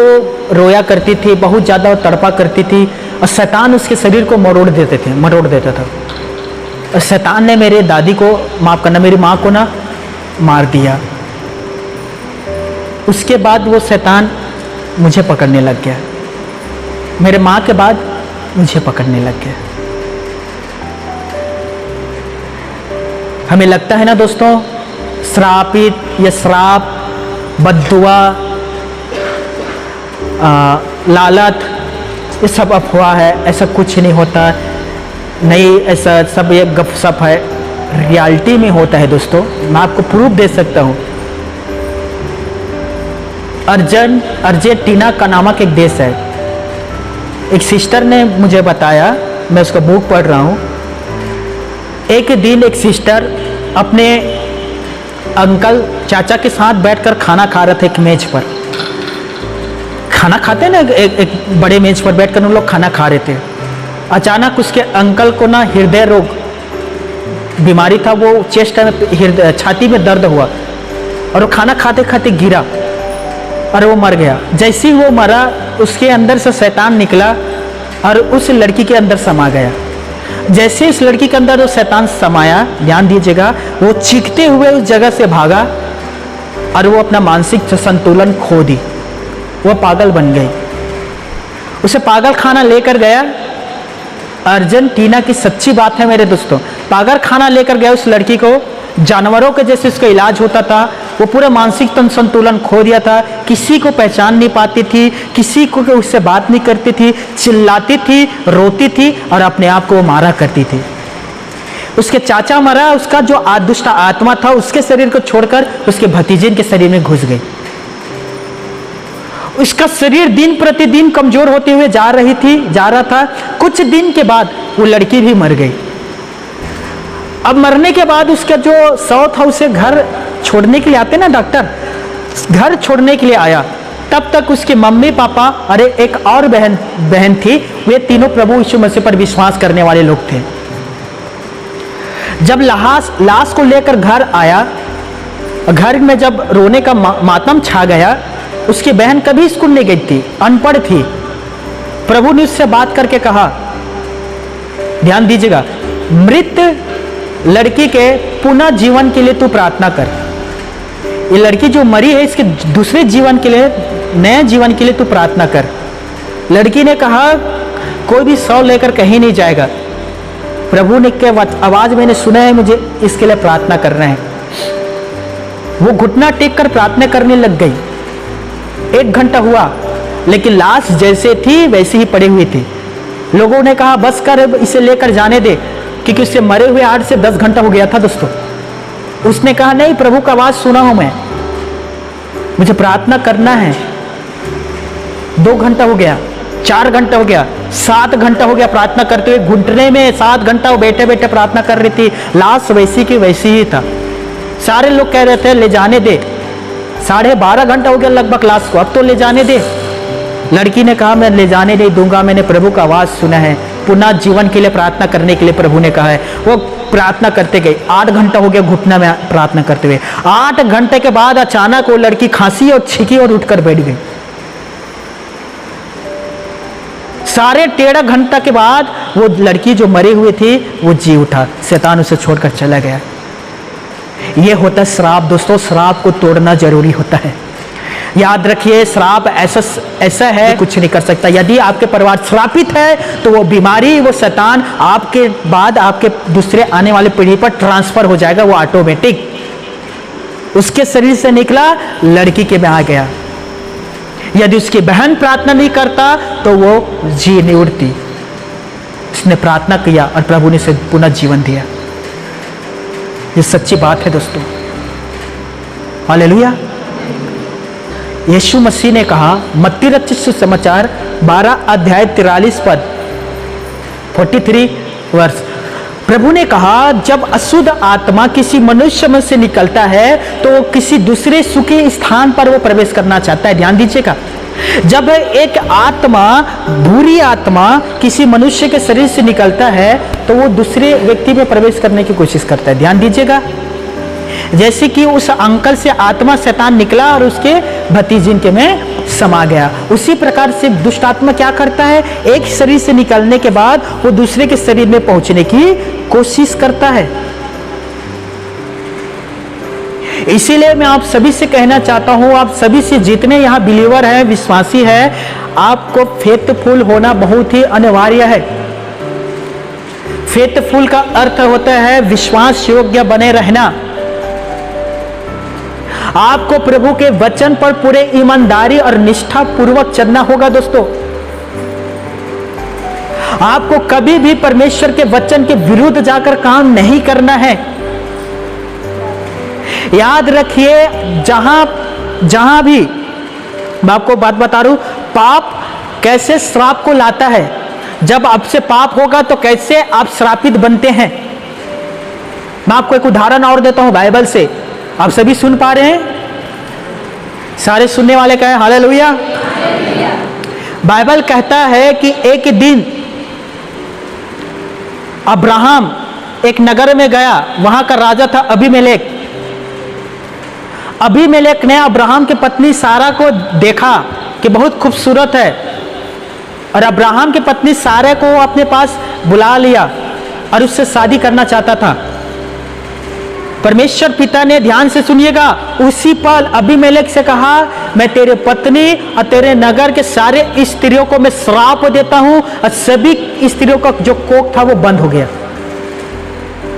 S1: रोया करती थी, बहुत ज़्यादा वो तड़पा करती थी और शैतान उसके शरीर को मरोड़ देता था। और शैतान ने मेरे दादी को, माफ़ करना, मेरी माँ को ना मार दिया। उसके बाद वो शैतान मुझे पकड़ने लग गया, मेरे माँ के बाद मुझे पकड़ने लग गया। हमें लगता है ना दोस्तों, श्रापित या श्राप, बद्दुआ, लालत, ये सब अफवाह है, ऐसा कुछ नहीं होता। नहीं, ऐसा सब ये गपशप है, रियलिटी में होता है दोस्तों। मैं आपको प्रूफ दे सकता हूँ। अर्जेंटीना का नामक एक देश है। एक सिस्टर ने मुझे बताया, मैं उसका बुक पढ़ रहा हूँ। एक दिन एक सिस्टर अपने अंकल, चाचा के साथ बैठकर खाना खा रहे थे। एक मेज पर खाना खाते हैं ना, एक बड़े मेज पर बैठकर उन लोग खाना खा रहे थे। अचानक उसके अंकल को ना हृदय रोग बीमारी था, वो चेस्ट में, छाती में दर्द हुआ और वो खाना खाते खाते गिरा और वो मर गया। जैसे ही वो मरा, उसके अंदर से शैतान निकला और उस लड़की के अंदर समा गया। जैसे इस लड़की के अंदर वो शैतान समाया, ध्यान दीजिएगा, वो चीखते हुए उस जगह से भागा और वो अपना मानसिक संतुलन खो दी। वो पागल बन गई। उसे पागल खाना लेकर गया। अर्जेंटीना की सच्ची बात है मेरे दोस्तों, पागल खाना लेकर गया उस लड़की को। जानवरों के जैसे उसका इलाज होता था। वो पूरा मानसिक संतुलन खो दिया था, किसी को पहचान नहीं पाती थी, किसी को उससे बात नहीं करती थी, चिल्लाती थी, रोती थी और अपने आप को मारा करती थी। उसके चाचा मरा, उसका जो दुष्ट आत्मा था उसके शरीर को छोड़कर उसके भतीजे के शरीर में घुस गई। उसका शरीर दिन प्रतिदिन कमजोर होते हुए जा रहा था। कुछ दिन के बाद वो लड़की भी मर गई। अब मरने के बाद उसका जो शव था, उसे घर छोड़ने के लिए आते ना डॉक्टर, घर छोड़ने के लिए आया। तब तक उसके मम्मी पापा, अरे एक और बहन थी, वे तीनों प्रभु यीशु मसीह पर विश्वास करने वाले लोग थे। जब लाश को लेकर घर आया, घर में जब रोने का मातम छा गया। उसकी बहन कभी स्कूल नहीं गई थी, अनपढ़ थी। प्रभु ने उससे बात करके कहा, ध्यान दीजिएगा, मृत लड़की के पुनः जीवन के लिए तू प्रार्थना कर। ये लड़की जो मरी है, इसके दूसरे जीवन के लिए, नए जीवन के लिए तू प्रार्थना कर। लड़की ने कहा, कोई भी शव लेकर कहीं नहीं जाएगा। प्रभु ने के आवाज मैंने सुना है, मुझे इसके लिए प्रार्थना करना है। वो घुटना टेक कर प्रार्थना करने लग गई। 1 घंटा हुआ, लेकिन लाश जैसे थी वैसे ही पड़ी हुई थी। लोगों ने कहा, बस कर, इसे लेकर जाने दे, क्योंकि उससे मरे हुए 8 से 10 घंटा हो गया था दोस्तों। उसने कहा, नहीं, प्रभु का आवाज सुना हूं मैं, मुझे प्रार्थना करना है। 2 घंटा हो गया, 4 घंटा हो गया, 7 घंटा हो गया प्रार्थना करते हुए। घुटने में 7 घंटा वो बैठे बैठे प्रार्थना कर रही थी। लाश वैसी की वैसी ही था। सारे लोग कह रहे थे, ले जाने दे। 12.5 घंटा हो गया लगभग लाश को, अब तो ले जाने दे। लड़की ने कहा, मैं ले जाने नहीं दूंगा, मैंने प्रभु का आवाज सुना है, पुनः जीवन के लिए प्रार्थना करने के लिए प्रभु ने कहा है। वो प्रार्थना करते गए। 8 घंटा हो गया घुटना में प्रार्थना करते हुए। 8 घंटे के बाद अचानक वो लड़की खांसी और छींकी और उठकर बैठ गई। 13.5 घंटा के बाद वो लड़की जो मरी हुई थी वो जी उठा। शैतान उसे छोड़कर चला गया। ये होता है श्राप दोस्तों। श्राप को तोड़ना जरूरी होता है। याद रखिए, श्राप ऐसा है, कुछ नहीं कर सकता। यदि आपके परिवार श्रापित है तो वो बीमारी, वो शैतान आपके बाद आपके दूसरे आने वाले पीढ़ी पर ट्रांसफर हो जाएगा। वो ऑटोमेटिक उसके शरीर से निकला, लड़की के में आ गया। यदि उसकी बहन प्रार्थना नहीं करता तो वो जी नहीं उठती। उसने प्रार्थना किया और प्रभु ने उसे पुनः जीवन दिया। ये सच्ची बात है दोस्तों। हालेलुया। यीशु मसीह ने कहा, मत्ती रचित सुसमाचार 12 अध्याय 43 पद 43 वर्ष, प्रभु ने कहा, जब अशुद्ध आत्मा किसी मनुष्य में से निकलता है तो वो किसी दूसरे सुखी स्थान पर वो प्रवेश करना चाहता है। ध्यान दीजिएगा, जब एक आत्मा, बुरी आत्मा किसी मनुष्य के शरीर से निकलता है तो वो दूसरे व्यक्ति में प्रवेश करने की कोशिश करता है। ध्यान दीजिएगा, जैसे कि उस अंकल से आत्मा शैतान निकला और उसके भतीजिन के में समा गया। उसी प्रकार से दुष्ट आत्मा क्या करता है, एक शरीर से निकलने के बाद वो दूसरे के शरीर में पहुंचने की कोशिश करता है। इसीलिए मैं आप सभी से कहना चाहता हूं, आप सभी से जितने यहाँ बिलीवर हैं, विश्वासी हैं, आपको फेथफुल होना बहुत ही अनिवार्य है। फेथफुल का अर्थ होता है विश्वास योग्य बने रहना। आपको प्रभु के वचन पर पूरे ईमानदारी और निष्ठा पूर्वक चलना होगा दोस्तों। आपको कभी भी परमेश्वर के वचन के विरुद्ध जाकर काम नहीं करना है। याद रखिए, जहां भी मैं आपको बात बता रहा हूं, पाप कैसे श्राप को लाता है। जब आपसे पाप होगा तो कैसे आप श्रापित बनते हैं। मैं आपको एक उदाहरण और देता हूं बाइबल से। आप सभी सुन पा रहे हैं? सारे सुनने वाले कहें हालेलुया। बाइबल कहता है कि एक दिन अब्राहम एक नगर में गया, वहां का राजा था अबीमेलेक। अबीमेलेक ने अब्राहम की पत्नी सारा को देखा कि बहुत खूबसूरत है, और अब्राहम की पत्नी सारा को अपने पास बुला लिया और उससे शादी करना चाहता था। परमेश्वर पिता ने, ध्यान से सुनिएगा, उसी पल अबीमेलेक से कहा, मैं तेरे पत्नी और तेरे नगर के सारे स्त्रियों को मैं श्राप देता हूं, और सभी स्त्रियों का जो कोख था वो बंद हो गया।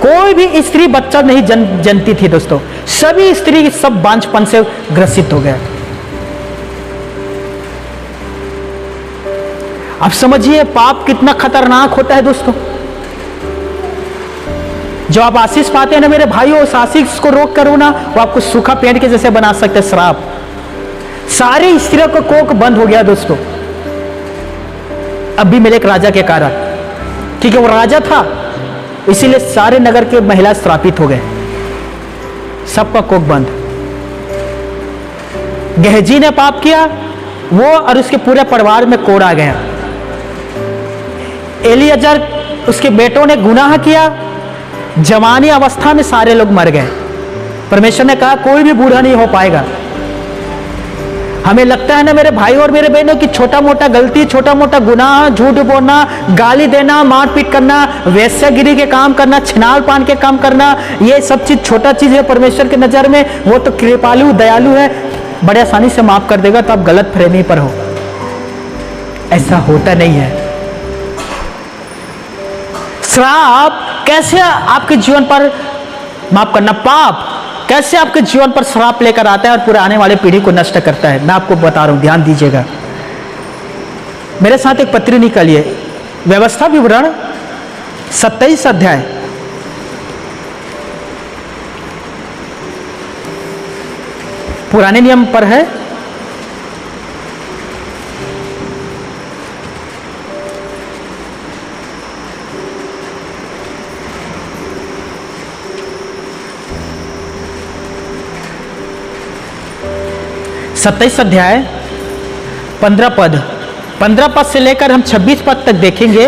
S1: कोई भी स्त्री बच्चा नहीं जनती थी दोस्तों। सभी स्त्री सब बांझपन से ग्रसित हो गए। अब समझिए पाप कितना खतरनाक होता है दोस्तों। जो आप आशीष पाते हैं ना मेरे भाइयों, उस आशीष को रोक करो ना, वो आपको सूखा पेड़ के जैसे बना सकते हैं श्राप। सारी स्त्रियों का कोख बंद हो गया दोस्तों, अबीमेलेक राजा के कारण। ठीक है, वो राजा था, इसीलिए सारे नगर के महिला श्रापित हो गए, सबका कोख बंद। गेहजी ने पाप किया, वो और उसके पूरे परिवार में कोड़ आ गया। एलियाजर, उसके बेटों ने गुनाह किया, जवानी अवस्था में सारे लोग मर गए। परमेश्वर ने कहा कोई भी बूढ़ा नहीं हो पाएगा। हमें लगता है ना मेरे भाई और मेरे बहनों की छोटा मोटा गलती, छोटा मोटा गुनाह, झूठ बोलना, गाली देना, मारपीट करना, वेश्यागिरी के काम करना, छिनाल पान के काम करना, ये सब चीज छोटा चीज है परमेश्वर की नजर में। वो तो कृपालु दयालु है, बड़े आसानी से माफ कर देगा। तो आप गलत फहमी पर हो, ऐसा होता नहीं है। श्राप कैसे आपके जीवन पर, माफ करना, पाप कैसे आपके जीवन पर श्राप लेकर आता है और पूरे आने वाले पीढ़ी को नष्ट करता है, मैं आपको बता रहा हूं, ध्यान दीजिएगा। मेरे साथ एक पत्री निकालिए, व्यवस्था विवरण 27 अध्याय, पुराने नियम पर है। सत्ताईस अध्याय 15 पद से लेकर हम 26 पद तक देखेंगे।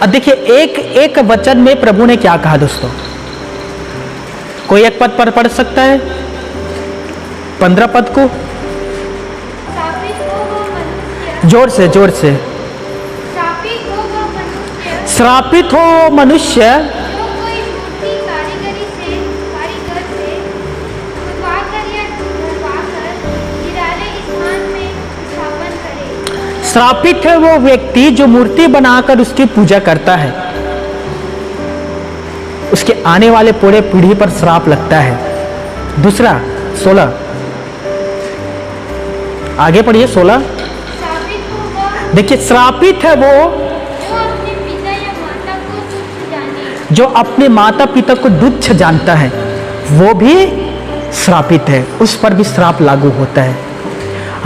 S1: अब देखिए एक एक वचन में प्रभु ने क्या कहा दोस्तों। कोई एक पद पर पढ़ सकता है 15 पद को? जोर से श्रापित हो मनुष्य श्रापित है वो व्यक्ति जो मूर्ति बनाकर उसकी पूजा करता है, उसके आने वाले पूरे पीढ़ी पर श्राप लगता है। दूसरा 16, आगे पढ़िए 16। देखिए श्रापित है वो जो अपने माता पिता को तुच्छ जानता है, वो भी श्रापित है, उस पर भी श्राप लागू होता है।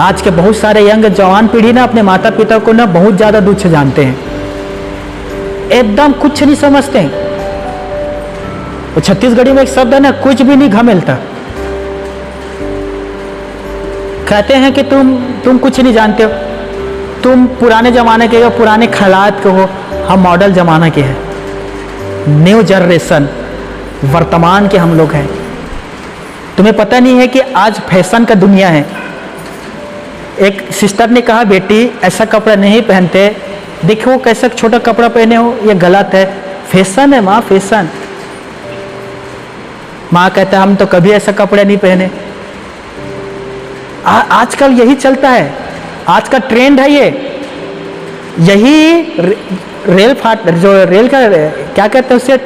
S1: आज के बहुत सारे यंग जवान पीढ़ी ना अपने माता पिता को ना बहुत ज्यादा तुच्छ जानते हैं, एकदम कुछ नहीं समझते हैं। तो छत्तीसगढ़ी में एक शब्द है ना, कुछ भी नहीं घमेलता। कहते हैं कि तुम कुछ नहीं जानते हो, तुम पुराने जमाने के हो, पुराने ख्यालात के हो, हम मॉडल जमाना के हैं, न्यू जनरेशन, वर्तमान के हम लोग हैं। तुम्हें पता नहीं है कि आज फैशन का दुनिया है, एक सिस्टर ने कहा, बेटी ऐसा कपड़ा नहीं पहनते, देखो कैसा छोटा कपड़ा पहने हो, ये गलत है, फैशन है माँ, फैशन। माँ कहता है हम तो कभी ऐसा कपड़ा नहीं पहने। आजकल यही चलता है, आज का ट्रेंड है ये, यही रेल जो रेल का क्या कहते हैं उसे,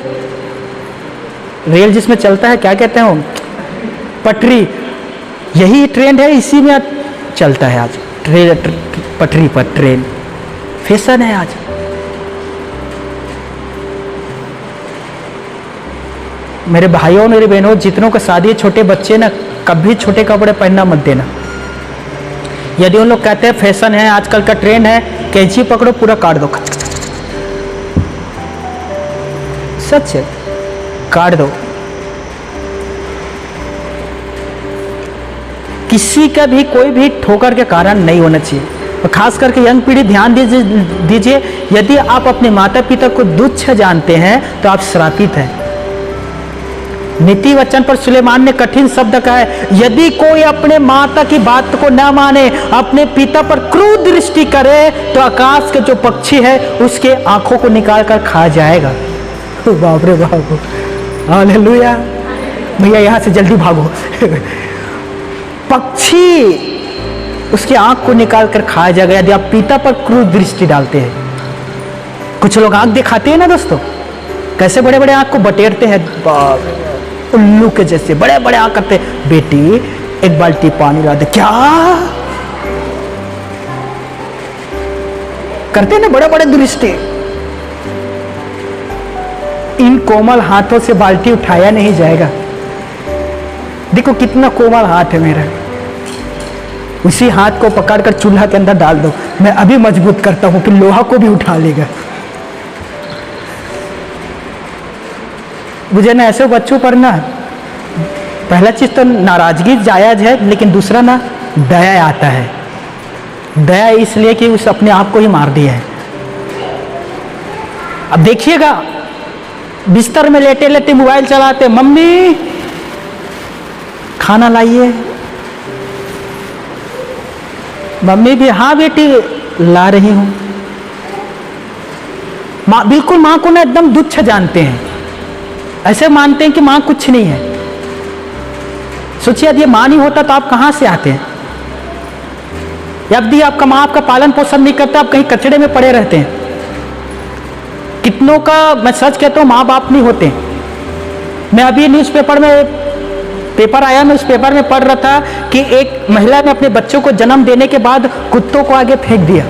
S1: रेल जिसमें चलता है क्या कहते हैं, पटरी, यही ट्रेंड है, इसी में चलता है आज, पटरी पर ट्रेन, फैशन है आज। मेरे भाइयों मेरी बहनों, जितनों का शादी है, छोटे बच्चे ना, कभी छोटे कपड़े पहनना मत देना। यदि उन लोग कहते हैं फैशन है, आजकल का ट्रेंड है, कैंची पकड़ो पूरा काट दो, सच है, काट दो। किसी का भी कोई भी ठोकर के कारण नहीं होना चाहिए। और खास करके यंग पीढ़ी ध्यान दीजिए, यदि आप अपने माता पिता को तुच्छ जानते हैं तो आप श्रापित हैं। नीति वचन पर सुलेमान ने कठिन शब्द कहा है, यदि कोई अपने माता की बात को न माने, अपने पिता पर क्रूर दृष्टि करे, तो आकाश के जो पक्षी है उसके आंखों को निकाल कर खा जाएगा। बाप रे बाप, हालेलुया। भैया यहां से जल्दी भागो। पक्षी उसकी आंख को निकाल कर खाया जाएगा यदि आप पिता पर क्रूर दृष्टि डालते हैं। कुछ लोग आंख दिखाते हैं ना दोस्तों, कैसे बड़े बड़े आंख को बटेरते हैं, उल्लू के जैसे बड़े बड़े आंख करते हैं। बेटी एक बाल्टी पानी ला दे, क्या करते हैं ना, बड़े बड़े दृष्टि। इन कोमल हाथों से बाल्टी उठाया नहीं जाएगा। देखो कितना कोमल हाथ है मेरा, उसी हाथ को पकड़कर चूल्हा के अंदर डाल दो, मैं अभी मजबूत करता हूं कि लोहा को भी उठा लेगा। मुझे ना ऐसे बच्चों पर ना, पहला चीज तो नाराजगी जायज है, लेकिन दूसरा ना दया आता है। दया इसलिए कि उस अपने आप को ही मार दिया है। अब देखिएगा, बिस्तर में लेटे लेटे मोबाइल चलाते, मम्मी खाना लाइए, मम्मी भी हाँ बेटी ला रही हूं। माँ बिल्कुल माँ को ना एकदम तुच्छ जानते हैं, ऐसे मानते हैं कि माँ कुछ नहीं है। सोचिए यदि माँ नहीं होता तो आप कहां से आते हैं? यदि आपका माँ आपका पालन पोषण नहीं करता, आप कहीं कचड़े में पड़े रहते हैं। कितनों का मैं सच कहता हूं माँ बाप नहीं होते। मैं अभी न्यूज़पेपर में पेपर आया, मैं उस पेपर में पढ़ रहा था कि एक महिला ने अपने बच्चों को जन्म देने के बाद कुत्तों को आगे फेंक दिया।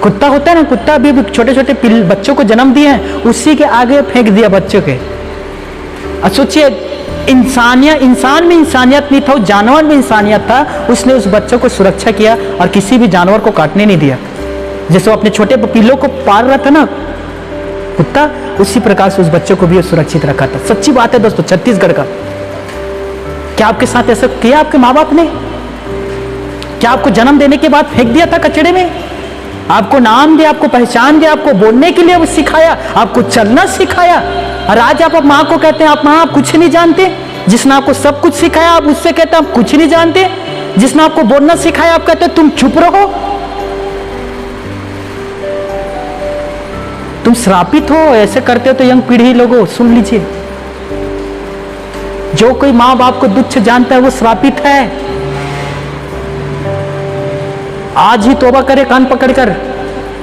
S1: कुत्ता होता है ना, कुत्ता अभी छोटे छोटे बच्चों को जन्म दिए हैं, उसी के आगे फेंक दिया बच्चों के। और सोचिए इंसान में इंसानियत नहीं था, उस जानवर में इंसानियत था। उसने उस बच्चों को सुरक्षा किया और किसी भी जानवर को काटने नहीं दिया। जैसे वो अपने छोटे पिल्लों को पाल रहा था ना कुत्ता, उसी प्रकार से उस बच्चों को भी सुरक्षित रखा था। सच्ची बात है दोस्तों, छत्तीसगढ़ का। क्या आपके साथ ऐसा किया आपके माँ बाप ने? क्या आपको जन्म देने के बाद फेंक दिया था कचड़े में? आपको नाम दिया, आपको पहचान दिया, आपको बोलने के लिए सिखाया, आपको चलना सिखाया। और आज आप माँ को कहते हैं आप माँ आप कुछ नहीं जानते। जिसने आपको सब कुछ सिखाया आप उससे कहते हैं आप कुछ नहीं जानते। जिसने आपको बोलना सिखाया आप कहते हैं तुम चुप रहो। तुम श्रापित हो, ऐसे करते हो तो यंग पीढ़ी लोगों सुन लीजिए, जो कोई माँ बाप को तुच्छ जानता है वो श्रापित है। आज ही तौबा करे, कान पकड़कर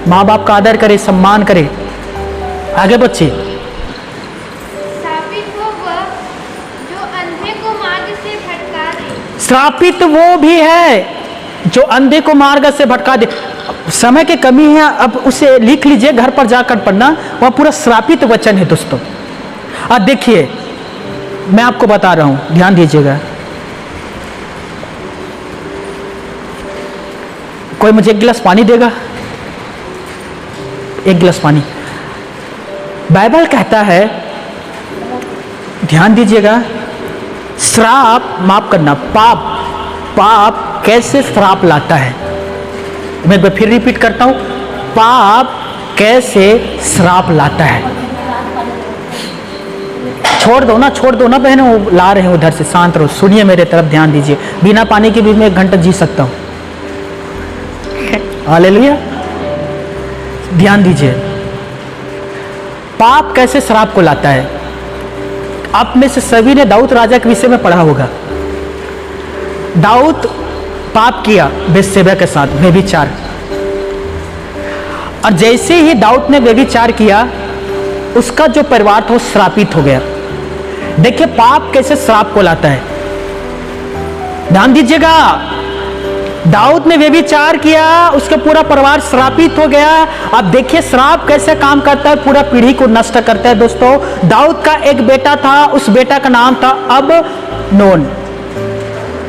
S1: माँ बाप का आदर करे, सम्मान करे। आगे बच्चे,
S2: श्रापित वो जो अंधे को मार्ग से भटका दे।
S1: श्रापित वो भी है जो अंधे को मार्ग से भटका दे। समय की कमी है, अब उसे लिख लीजिए, घर पर जाकर पढ़ना, वह पूरा श्रापित वचन है दोस्तों। अब देखिए मैं आपको बता रहा हूं, ध्यान दीजिएगा। कोई मुझे एक गिलास पानी देगा? एक गिलास पानी। बाइबल कहता है, ध्यान दीजिएगा, श्राप, माफ करना, पाप कैसे श्राप लाता है। मैं एक बार फिर रिपीट करता हूं, पाप कैसे श्राप लाता है। छोड़ दो ना बहनों, वो ला रहे हैं उधर से, शांत रहो, सुनिए मेरे तरफ ध्यान दीजिए। बिना पानी के भी मैं 1 घंटा जी सकता हूं। हालेलुया। ध्यान दीजिए, पाप कैसे श्राप को लाता है। आप में से सभी ने दाऊद राजा के विषय में पढ़ा होगा। दाऊद पाप किया बेतशेबा के साथ, व्यभिचार, और जैसे ही दाऊद ने व्यभिचार किया उसका जो परिवार था वो श्रापित हो गया। देखिए पाप कैसे श्राप को लाता है। ध्यान दीजिएगा, दाऊद ने व्यभिचार किया, उसका पूरा परिवार श्रापित हो गया। अब देखिए श्राप कैसे काम करता है, पूरा पीढ़ी को नष्ट करता है। दोस्तों, दाऊद का एक बेटा था, उस बेटा का नाम था अबनोन,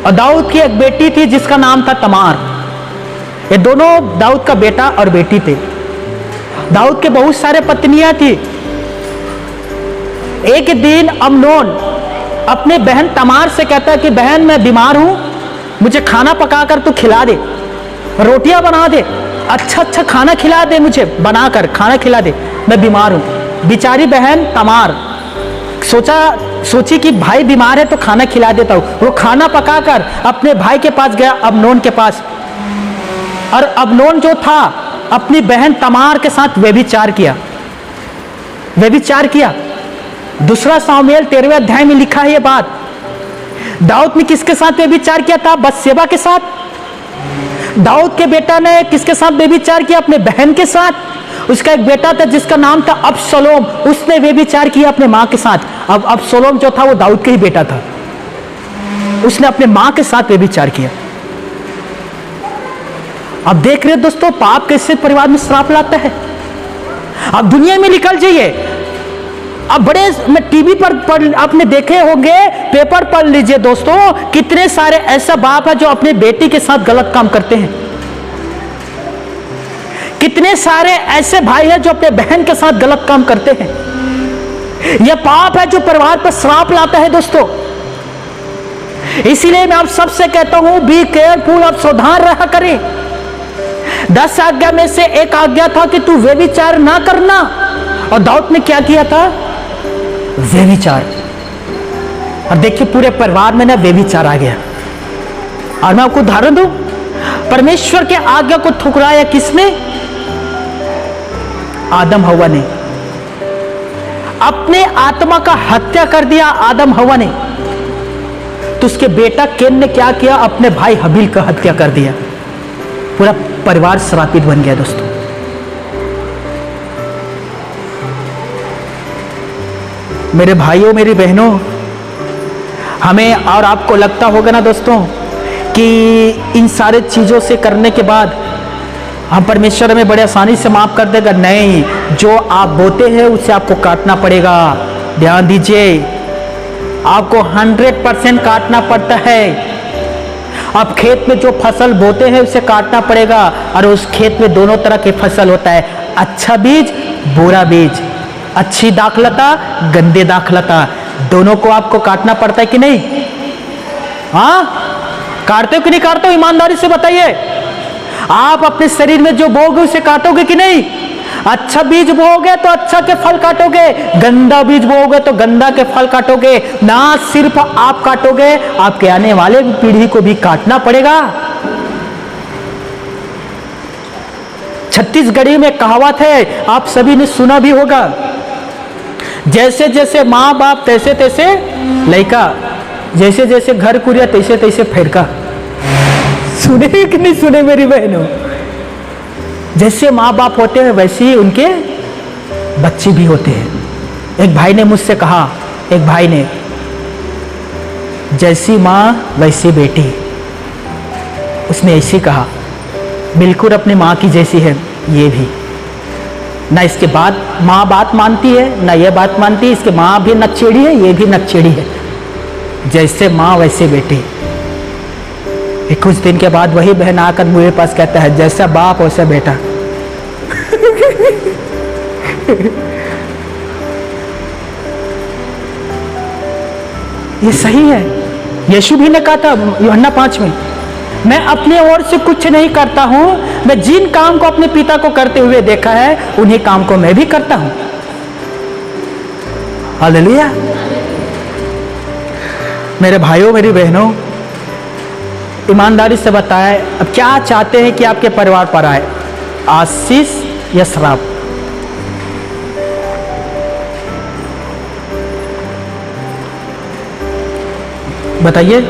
S1: और दाऊद की एक बेटी थी जिसका नाम था तमार। ये दोनों दाऊद का बेटा और बेटी थे। दाऊद के बहुत सारे पत्नियां थी। एक दिन अबनोन अपने बहन तमार से कहता है कि बहन मैं बीमार हूं, मुझे खाना पकाकर तू खिला दे, रोटियां बना दे, अच्छा अच्छा खाना खिला दे, मुझे बनाकर खाना खिला दे, मैं बीमार हूं। बेचारी बहन तमार सोची कि भाई बीमार है तो खाना खिला देता हूं। वो खाना पकाकर अपने भाई के पास गया, अबनोन के पास, और अबनोन जो था अपनी बहन तमार के साथ व्यभिचार किया। दूसरा सामुएल 13वें अध्याय में लिखा है ये बात। दाऊद ने किसके साथ व्यभिचार किया था? बत्शेबा के साथ। दाऊद के बेटा ने किसके साथ व्यभिचार किया? अपने बहन के साथ। उसका एक बेटा था जिसका नाम था अबशलोम, उसने व्यभिचार किया अपने मां के साथ। अब अबशलोम जो था वो दाऊद का ही बेटा था, उसने अपने मां के साथ व्यभिचार किया। अब देख रहे दोस्तों पाप कैसे परिवार में श्राप लाता है। अब दुनिया में निकल जाइए, अब बड़े में टीवी पर आपने देखे होंगे, पेपर पढ़ लीजिए दोस्तों, कितने सारे ऐसा बाप है जो अपने बेटी के साथ गलत काम करते हैं। कितने सारे ऐसे भाई हैं जो अपने बहन के साथ गलत काम करते हैं। यह पाप है जो परिवार पर श्राप लाता है दोस्तों। इसीलिए मैं आप सबसे कहता हूं, बी केयरफुल, आप सावधान रहा करें। 10 आज्ञा में से एक आज्ञा था कि तू व्यभिचार ना करना, और दाऊद ने क्या किया था? व्यभिचार। और देखिए पूरे परिवार में ना व्यभिचार आ गया। और मैं आपको उदाहरण दूं, परमेश्वर के आज्ञा को ठुकराया किसने? आदम हव्वा ने। अपने आत्मा का हत्या कर दिया आदम हव्वा ने। तो उसके बेटा केन ने क्या किया? अपने भाई हबील का हत्या कर दिया। पूरा परिवार श्रापित बन गया दोस्तों। मेरे भाइयों मेरी बहनों, हमें और आपको लगता होगा ना दोस्तों कि इन सारे चीज़ों से करने के बाद हम परमेश्वर हमें बड़े आसानी से माफ़ कर देगा। नहीं, जो आप बोते हैं उसे आपको काटना पड़ेगा। ध्यान दीजिए, आपको 100% काटना पड़ता है। आप खेत में जो फसल बोते हैं उसे काटना पड़ेगा, और उस खेत में दोनों तरह के फसल होता है, अच्छा बीज, बुरा बीज, अच्छी दाखलता, गंदे दाखलता, दोनों को आपको काटना पड़ता है कि नहीं? हाँ, काटते हो कि नहीं काटते हो? ईमानदारी से बताइए। आप अपने शरीर में जो बोओगे उसे काटोगे कि नहीं? अच्छा बीज बोओगे तो अच्छा के फल काटोगे, गंदा बीज बोओगे तो गंदा के फल काटोगे। ना सिर्फ आप काटोगे, आपके आने वाले पीढ़ी को भी काटना पड़ेगा। छत्तीसगढ़ी में कहावत है, आप सभी ने सुना भी होगा, जैसे जैसे माँ बाप तैसे तैसे लड़का, जैसे जैसे घर कुरिया तैसे तैसे फेरका। सुने कि नहीं सुने मेरी बहनों? जैसे माँ बाप होते हैं वैसे ही उनके बच्चे भी होते हैं। एक भाई ने मुझसे कहा, एक भाई ने, जैसी माँ वैसी बेटी। उसने ऐसे कहा, बिल्कुल अपनी माँ की जैसी है ये भी। ना इसके बाद माँ बात मानती है, ना ये बात मानती है। इसके माँ भी नकचेड़ी है, ये भी नकचेड़ी है। जैसे माँ वैसे बेटी। कुछ दिन के बाद वही बहन आकर मेरे पास कहता है, जैसा बाप वैसा बेटा। ये सही है। यीशु भी ने कहा था यूहन्ना 5 में, मैं अपने ओर से कुछ नहीं करता हूं, मैं जिन काम को अपने पिता को करते हुए देखा है उन्हीं काम को मैं भी करता हूं। हालेलुया। मेरे भाइयों मेरी बहनों, ईमानदारी से बताएं, अब क्या चाहते हैं कि आपके परिवार पर आए, आशीष या श्राप? बताइए।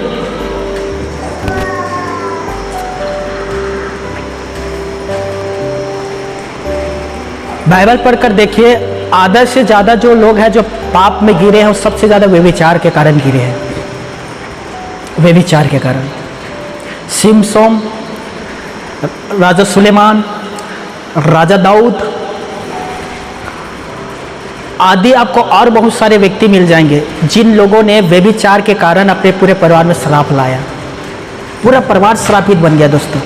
S1: बाइबल पढ़कर देखिए, आधा से ज्यादा जो लोग हैं जो पाप में गिरे हैं, वो सबसे ज्यादा व्यभिचार के कारण गिरे हैं। व्यभिचार के कारण सिमसोन, राजा सुलेमान, राजा दाऊद आदि, आपको और बहुत सारे व्यक्ति मिल जाएंगे जिन लोगों ने व्यभिचार के कारण अपने पूरे परिवार में श्राप लाया। पूरा परिवार श्रापित बन गया। दोस्तों,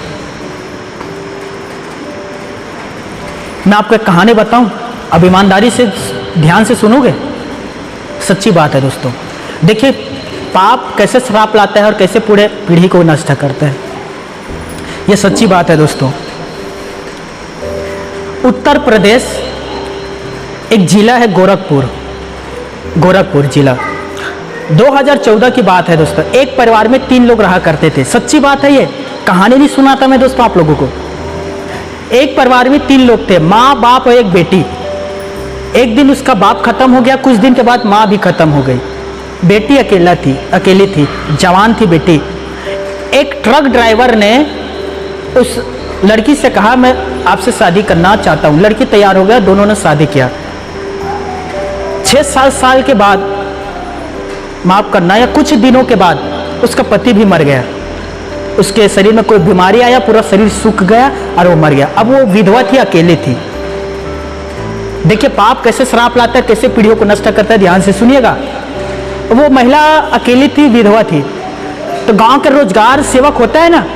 S1: मैं आपको एक कहानी बताऊं, अब ईमानदारी से ध्यान से सुनोगे, सच्ची बात है दोस्तों। देखिए पाप कैसे श्राप लाता है और कैसे पूरे पीढ़ी को नष्ट करता है, ये सच्ची बात है दोस्तों। उत्तर प्रदेश एक जिला है गोरखपुर, गोरखपुर जिला। 2014 की बात है दोस्तों। एक परिवार में 3 लोग रहा करते थे, सच्ची बात है, ये कहानी नहीं सुनाता मैं दोस्तों आप लोगों को। एक परिवार में 3 लोग थे, माँ बाप और एक बेटी। एक दिन उसका बाप खत्म हो गया, कुछ दिन के बाद माँ भी खत्म हो गई। बेटी अकेली थी, जवान थी बेटी। एक ट्रक ड्राइवर ने उस लड़की से कहा, मैं आपसे शादी करना चाहता हूँ। लड़की तैयार हो गया, दोनों ने शादी किया। 6-7 साल के बाद, माफ करना, या कुछ दिनों के बाद उसका पति भी मर गया। उसके शरीर में कोई बीमारी आया, पूरा शरीर सूख गया और वो मर गया। अब वो विधवा थी, अकेली थी। देखिए पाप कैसे श्राप लाता है, कैसे पीढ़ियों को नष्ट करता है, ध्यान से सुनिएगा। वो महिला अकेली थी, विधवा थी। तो गांव के रोजगार सेवक होता है ना,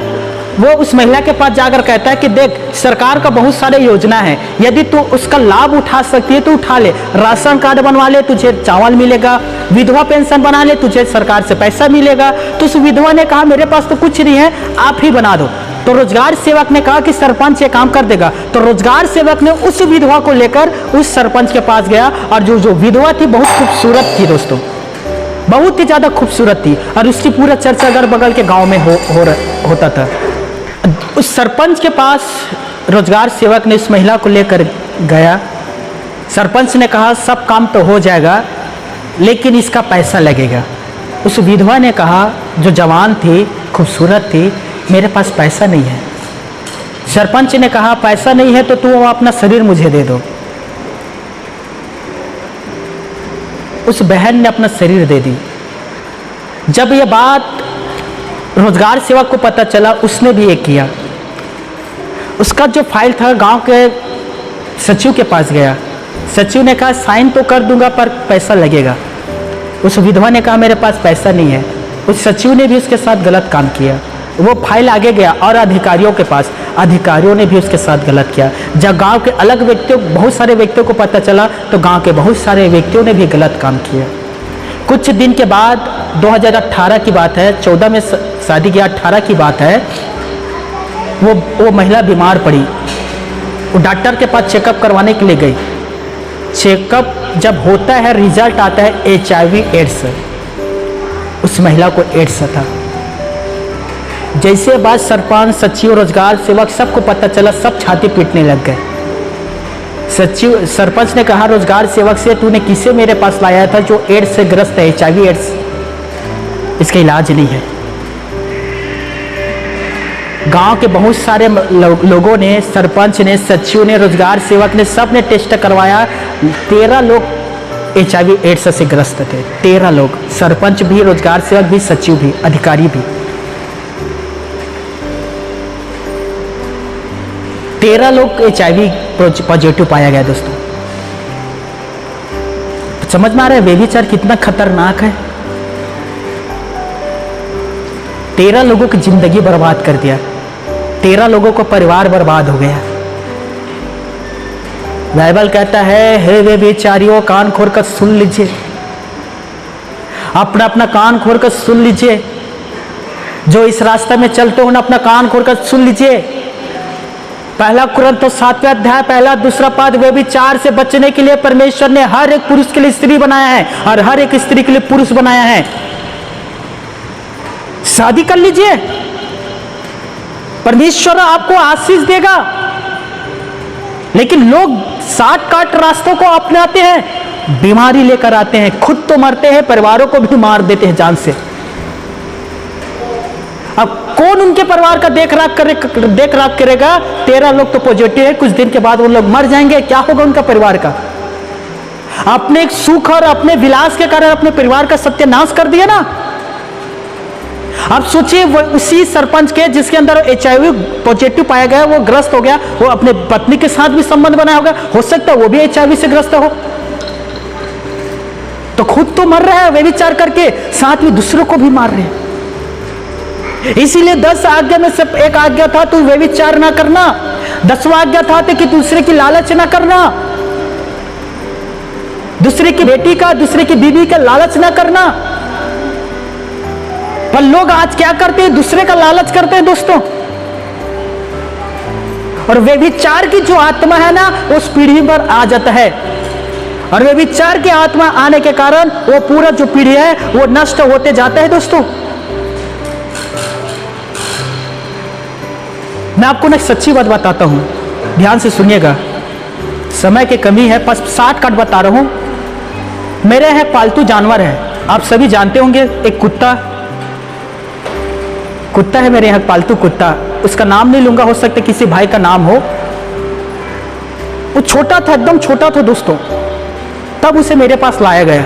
S1: वो उस महिला के पास जाकर कहता है कि देख, सरकार का बहुत सारे योजना है, यदि तू उसका लाभ उठा सकती है तो उठा ले। राशन कार्ड बनवा ले, तुझे चावल मिलेगा। विधवा पेंशन बना ले, तुझे सरकार से पैसा मिलेगा। तो उस विधवा ने कहा, मेरे पास तो कुछ नहीं है, आप ही बना दो। तो रोजगार सेवक ने कहा कि सरपंच ये काम कर देगा। तो रोजगार सेवक ने उस विधवा को लेकर उस सरपंच के पास गया, और जो विधवा थी बहुत खूबसूरत थी दोस्तों, बहुत ही ज्यादा खूबसूरत थी, और उसकी पूरा चर्चा अगल बगल के गांव में होता था। उस सरपंच के पास रोजगार सेवक ने उस महिला को लेकर गया। सरपंच ने कहा, सब काम तो हो जाएगा, लेकिन इसका पैसा लगेगा। उस विधवा ने कहा, जो जवान थी, खूबसूरत थी, मेरे पास पैसा नहीं है। सरपंच ने कहा, पैसा नहीं है तो तुम अपना शरीर मुझे दे दो। उस बहन ने अपना शरीर दे दी। जब यह बात रोजगार सेवक को पता चला, उसने भी ये किया। उसका जो फाइल था गांव के सचिव के पास गया। सचिव ने कहा, साइन तो कर दूंगा पर पैसा लगेगा। उस विधवा ने कहा, मेरे पास पैसा नहीं है। उस सचिव ने भी उसके साथ गलत काम किया। वो फाइल आगे गया और अधिकारियों के पास, अधिकारियों ने भी उसके साथ गलत किया। जब गांव के अलग व्यक्तियों, बहुत सारे व्यक्तियों को पता चला, तो गांव के बहुत सारे व्यक्तियों ने भी गलत काम किया। कुछ दिन के बाद, 2018 की बात है, 14 में शादी की, 18 की बात है, वो महिला बीमार पड़ी। वो डॉक्टर के पास चेकअप करवाने के लिए गई। चेकअप जब होता है, रिजल्ट आता है HIV एड्स। उस महिला को एड्स था। जैसे बात सरपंच, सचिव, रोजगार सेवक सबको पता चला, सब छाती पीटने लग गए। सरपंच ने कहा रोजगार सेवक से, तूने किसे मेरे पास लाया था जो एड्स से ग्रस्त है, HIV एड्स, इसका इलाज नहीं है। गांव के बहुत सारे लोगों ने, सरपंच ने, सचिव ने, रोजगार सेवक ने, सब ने टेस्ट करवाया। 13 लोग HIV एड्स से ग्रस्त थे। 13 लोग, सरपंच भी, रोजगार सेवक भी, सचिव भी, अधिकारी भी। 13 लोग HIV पॉजिटिव पाया गया दोस्तों। समझ में आ रहा है व्यभिचार कितना खतरनाक है। 13 लोगों की जिंदगी बर्बाद कर दिया। 13 लोगों को परिवार बर्बाद हो गया। बाइबल कहता है, हे व्यभिचारियों, कान खोलकर सुन लीजिए, अपना अपना कान खोलकर सुन लीजिए। जो इस रास्ते में चलते हो ना, अपना कान खोलकर सुन लीजिए। पहला कुरिन्थियों 7वां अध्याय, 1-2 पद, व्यभिचार से बचने के लिए परमेश्वर ने हर एक पुरुष के लिए स्त्री बनाया है और हर एक स्त्री के लिए पुरुष बनाया है। शादी कर लीजिए, परमेश्वर आपको आशीष देगा। लेकिन लोग शॉर्टकट रास्तों को अपनाते हैं, बीमारी लेकर आते हैं, खुद तो मरते हैं, परिवारों को भी मार देते हैं जान से। अब कौन उनके परिवार का देख राख करेगा? 13 लोग तो पॉजिटिव है, कुछ दिन के बाद वो लोग मर जाएंगे, क्या होगा उनका परिवार का? अपने सुख और अपने विलास के कारण अपने परिवार का सत्यानाश कर दिया ना। अब सोचिए, वो उसी सरपंच के जिसके अंदर HIV पॉजिटिव पाया गया, वो ग्रस्त हो गया, वो अपने पत्नी के साथ भी संबंध बनाया होगा, हो सकता है वो भी HIV से ग्रस्त हो, तो खुद तो मर रहा है व्यभिचार करके, साथ में दूसरों को भी मार रहे हैं। इसीलिए 10 आज्ञा में से एक आज्ञा था तू व्यभिचार ना करना, 10वां आज्ञा था कि दूसरे की लालच ना करना, दूसरे की बेटी का, दूसरे की बीवी का लालच ना करना। पर लोग आज क्या करते हैं? दूसरे का लालच करते हैं दोस्तों। और व्यभिचार की जो आत्मा है ना, उस पीढ़ी पर आ जाता है, और व्यभिचार की आत्मा आने के कारण वो पूरा जो पीढ़ी है वो नष्ट होते जाता है दोस्तों। मैं आपको ना सच्ची बात बताता हूं, ध्यान से सुनिएगा, समय की कमी है, बस शॉर्टकट बता रहा हूं। मेरे यहाँ पालतू जानवर है, आप सभी जानते होंगे, एक कुत्ता है मेरे यहाँ, पालतू कुत्ता। उसका नाम नहीं लूंगा, हो सकता है किसी भाई का नाम हो। वो छोटा था, एकदम छोटा था दोस्तों, तब उसे मेरे पास लाया गया।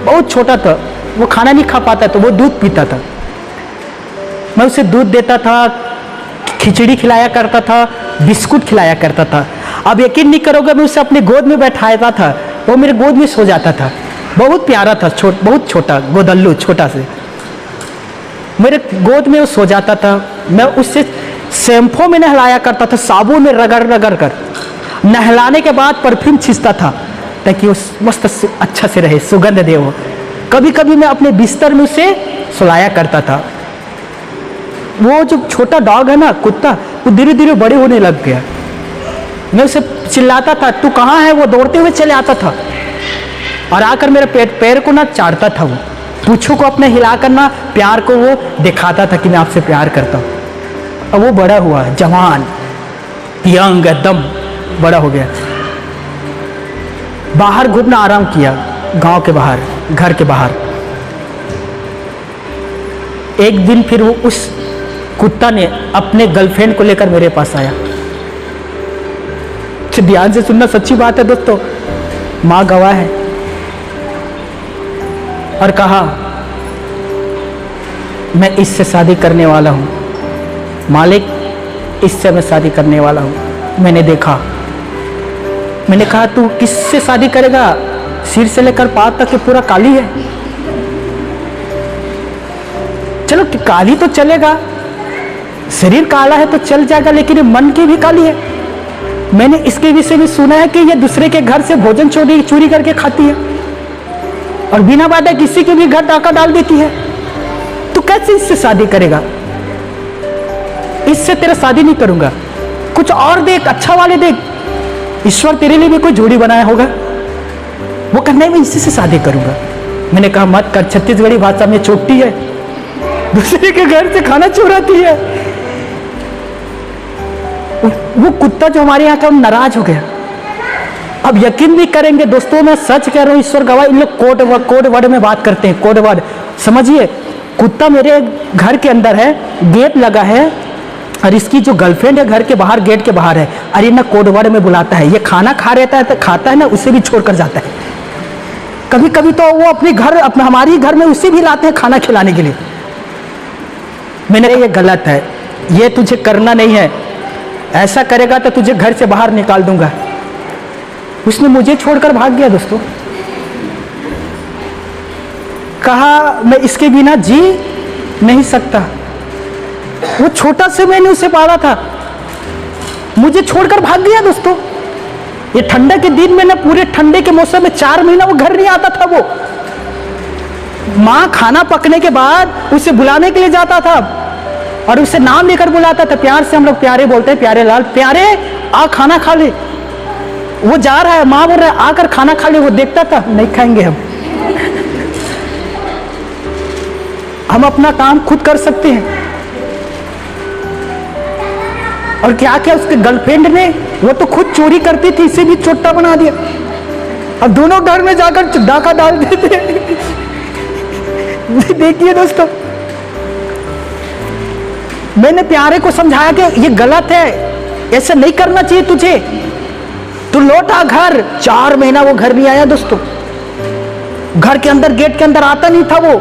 S1: बहुत छोटा था, वो खाना नहीं खा पाता था, वो दूध पीता था। मैं उसे दूध देता था, खिचड़ी खिलाया करता था, बिस्कुट खिलाया करता था। अब यकीन नहीं करोगे, मैं उसे अपने गोद में बैठाया था, वो मेरे गोद में सो जाता था। बहुत प्यारा था, बहुत छोटा गोदल्लू, छोटा से मेरे गोद में वो सो जाता था। मैं उससे शैम्पू में नहलाया करता था, साबुन में रगड़ कर। नहलाने के बाद परफ्यूम छींचता था ताकि वो मस्त अच्छा से रहे, सुगंध दे वो। कभी कभी मैं अपने बिस्तर में उसे सुलाया करता था। वो जो छोटा डॉग है ना, कुत्ता, वो धीरे धीरे बड़े होने लग गया। मैं उसे चिल्लाता था, तू कहाँ है? वो दौड़ते हुए चले आता था और आकर मेरे पैर को ना चाटता था। वो पूछों को अपने हिला कर ना प्यार को वो दिखाता था कि मैं आपसे प्यार करता हूँ। अब वो बड़ा हुआ, जवान, यंग, एकदम बड़ा हो गया। बाहर घूमना आराम किया, गांव के बाहर, घर के बाहर। एक दिन फिर वो उस कुत्ता ने अपने गर्लफ्रेंड को लेकर मेरे पास आया। ध्यान से सुनना, सच्ची बात है दोस्तों, मां गवाह है। और कहा, मैं इससे शादी करने वाला हूं मालिक, इससे मैं शादी करने वाला हूं। मैंने देखा, मैंने कहा, तू किससे शादी करेगा? सिर से लेकर पांव तक पूरा काली है। चलो काली तो चलेगा, शरीर काला है तो चल जाएगा, लेकिन मन की भी काली है। मैंने इसके विषय में सुना है कि ये दूसरे के घर से भोजन चोरी करके खाती है और बिना बात किसी के भी घर डाका डाल देती है। तो कैसे इससे शादी करेगा? इससे तेरा शादी नहीं करूंगा, कुछ और देख, अच्छा वाले देख। ईश्वर तेरे लिए भी कोई जोड़ी बनाया होगा। वो कहना है मैं इसी से शादी करूंगा। मैंने कहा मत कर, छत्तीसगढ़ी भाषा में चोटी है, दूसरे के घर से खाना चुराती है। वो कुत्ता जो हमारे यहाँ का नाराज हो गया। अब यकीन भी करेंगे दोस्तों, मैं सच कह रहा हूँ, ईश्वर गवाह, इन लोग कोड वर्ड में बात करते हैं, कोड वर्ड। समझिए, कुत्ता मेरे घर के अंदर है, गेट लगा है, और इसकी जो गर्लफ्रेंड है घर के बाहर, गेट के बाहर है। अरे ना कोड वर्ड में बुलाता है। ये खाना खा रहता है तो खाता है ना, उसे भी छोड़कर जाता है। कभी कभी तो वो अपने हमारी घर में उसे भी लाते हैं खाना खिलाने के लिए। मैंने ये गलत है, ये तुझे करना नहीं है, ऐसा करेगा तो तुझे घर से बाहर निकाल दूंगा। उसने मुझे छोड़कर भाग गया दोस्तों। कहा मैं इसके बिना जी नहीं सकता। वो छोटा से मैंने उसे पाला था, मुझे छोड़कर भाग गया दोस्तों। ये ठंडा के दिन में ना, पूरे ठंडे के मौसम में 4 महीना वो घर नहीं आता था। वो माँ खाना पकने के बाद उसे बुलाने के लिए जाता था और उसे नाम लेकर बुलाता था, प्यार से। हम लोग प्यारे बोलते हैं, प्यारे लाल, प्यारे आ खाना खा ले। वो जा रहा है, माँ बोल रहा है आकर खाना खा ले। वो देखता था, नहीं खाएंगे हम अपना काम खुद कर सकते हैं। और क्या क्या उसके गर्लफ्रेंड ने, वो तो खुद चोरी करती थी, इसे भी चोटा बना दिया। अब दोनों घर में जाकर डाका डाल देते। देखिए दोस्तों, मैंने प्यारे को समझाया कि ये गलत है, ऐसे नहीं करना चाहिए तुझे, तू लौटा घर। 4 महीना वो घर नहीं आया दोस्तों, घर के अंदर गेट के अंदर आता नहीं था वो।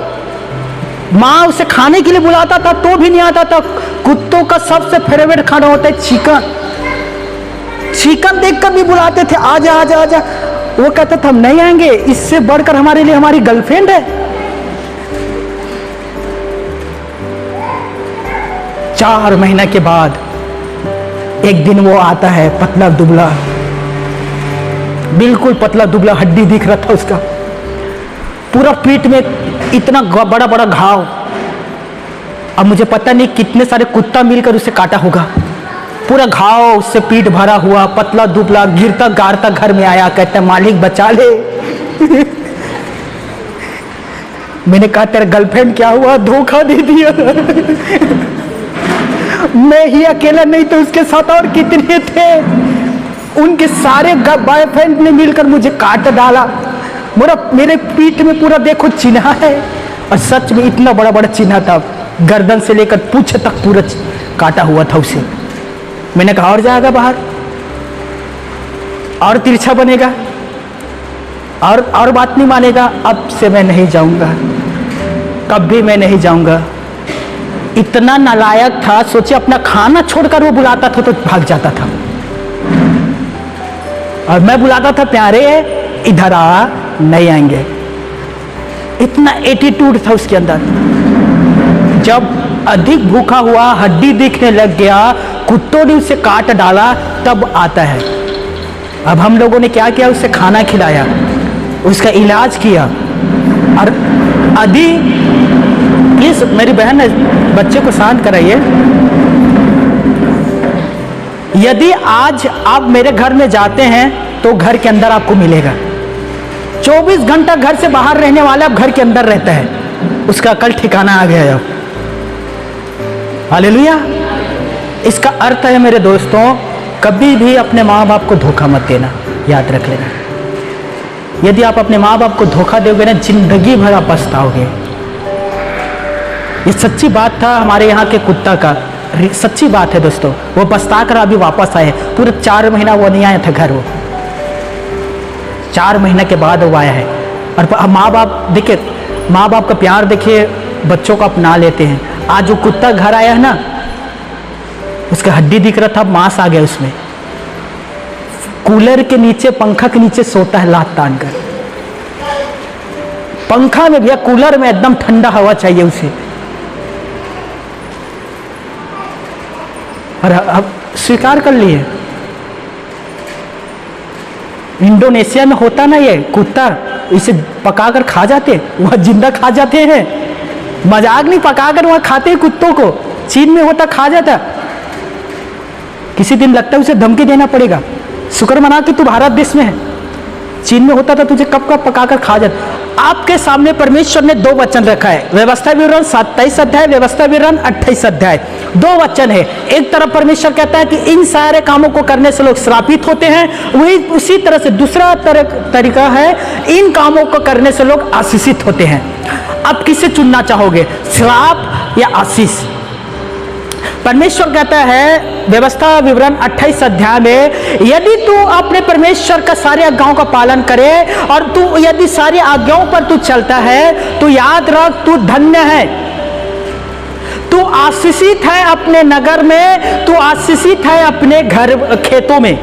S1: माँ उसे खाने के लिए बुलाता था तो भी नहीं आता था। कुत्तों का सबसे फेवरेट खाना होता है चिकन, चिकन देखकर भी बुलाते थे, आजा आजा आजा। वो कहता था हम नहीं आएंगे, इससे बढ़कर हमारे लिए हमारी गर्लफ्रेंड है। 4 महीने के बाद एक दिन वो आता है, पतला दुबला, बिल्कुल पतला दुबला, हड्डी दिख रहा था उसका, पूरा पीठ में इतना बड़ा बड़ा घाव। अब मुझे पता नहीं कितने सारे कुत्ता मिलकर उसे काटा होगा, पूरा घाव, उससे पीठ भरा हुआ, पतला दुबला, गिरता गारता घर में आया, कहता मालिक बचा ले। मैंने कहा तेरा गर्लफ्रेंड क्या हुआ, धोखा दे दिया। मैं ही अकेला नहीं तो उसके साथ और कितने थे, उनके सारे बॉयफ्रेंड ने मिलकर मुझे काट डाला। मेरे पीठ में पूरा देखो चिन्ह है, और सच में इतना बड़ा बड़ा चिन्ह था, गर्दन से लेकर पूंछ तक पूरा काटा हुआ था उसे। मैंने कहा और जाएगा बाहर, और तिरछा बनेगा, और बात नहीं मानेगा, अब से मैं नहीं जाऊंगा, कभी मैं नहीं जाऊंगा। इतना नालायक था, सोचे अपना खाना छोड़कर वो बुलाता था तो भाग जाता था, और मैं बुलाता था प्यारे इधर आ, नहीं आएंगे। इतना एटीट्यूड था उसके अंदर। जब अधिक भूखा हुआ, हड्डी दिखने लग गया, कुत्तों ने उसे काट डाला, तब आता है। अब हम लोगों ने क्या किया, उसे खाना खिलाया, उसका इलाज किया। और आदि प्लीज मेरी बहन बच्चे को शांत कराइए। यदि आज आप मेरे घर में जाते हैं तो घर के अंदर आपको मिलेगा। 24 घंटा घर से बाहर रहने वाला अब घर के अंदर रहता है, उसका अकल ठिकाना आ गया। हालेलुया। इसका अर्थ है मेरे दोस्तों, कभी भी अपने माँ बाप को धोखा मत देना, याद रख लेना। यदि आप अपने माँ बाप को धोखा दोगे ना, जिंदगी भर आप पछताओगे। ये सच्ची बात था हमारे यहाँ के कुत्ता का, सच्ची बात है दोस्तों। वो पछता कर अभी वापस आए, पूरे 4 महीना वो नहीं आया था घर, वो 4 महीने के बाद वो आया है। और माँ बाप देखिए, माँ बाप का प्यार देखिए, बच्चों को अपना लेते हैं। आज जो कुत्ता घर आया है ना, उसका हड्डी दिख रहा था, मांस आ गया उसमें। कूलर के नीचे, पंखा के नीचे सोता है लात तान कर। पंखा में भैया, कूलर में एकदम ठंडा हवा चाहिए उसे। और अब स्वीकार कर लिए, इंडोनेशिया में होता ना ये कुत्ता, इसे पकाकर खा जाते, वह जिंदा खा जाते हैं। मजाक नहीं, पकाकर वहां खाते हैं कुत्तों को। चीन में होता, खा जाता। किसी दिन लगता है उसे धमकी देना पड़ेगा, शुक्र मना कि तू भारत देश में है। चीन में होता था, तुझे कब कब पकाकर खा जाता। आपके सामने परमेश्वर ने 2 वचन रखा है, व्यवस्था विवरण 27 अध्याय, व्यवस्था विवरण 28 अध्याय। 2 वचन है। एक तरफ परमेश्वर कहता है कि इन सारे कामों को करने से लोग श्रापित होते हैं, वही उसी तरह से दूसरा तरीका है, इन कामों को करने से लोग आशीषित होते हैं। अब किसे चुनना चाहोगे, श्राप या आशीष? परमेश्वर कहता है व्यवस्था विवरण 28 अध्याय में, यदि तू अपने परमेश्वर का सारे आज्ञाओं का पालन करे और तू यदि सारी आज्ञाओं पर तू चलता है, तो याद रख तू धन्य है, तू आशीषित है अपने नगर में, तू आशीषित है अपने घर खेतों में,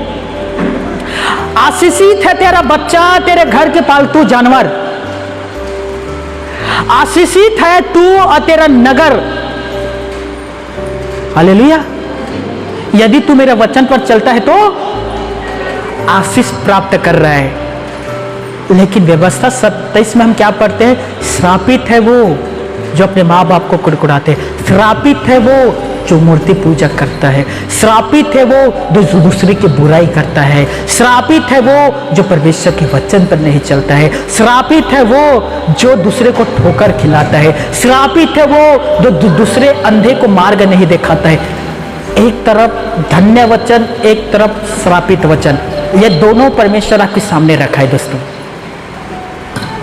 S1: आशीषित है तेरा बच्चा, तेरे घर के पालतू जानवर, आशीषित है तू और तेरा नगर। हालेलुया। यदि तू मेरे वचन पर चलता है तो आशीष प्राप्त कर रहा है। लेकिन व्यवस्था 27 में हम क्या पढ़ते हैं, श्रापित है वो जो अपने माँ बाप को कुड़कुड़ाते हैं, श्रापित है वो जो मूर्ति पूजा करता है, श्रापित है वो जो दूसरे की बुराई करता है, श्रापित है वो जो परमेश्वर के वचन पर नहीं चलता है, श्रापित है वो जो दूसरे को ठोकर खिलाता है, श्रापित है वो जो दूसरे अंधे को मार्ग नहीं दिखाता है। एक तरफ धन्य वचन, एक तरफ श्रापित वचन, ये दोनों परमेश्वर आपके सामने रखा है दोस्तों।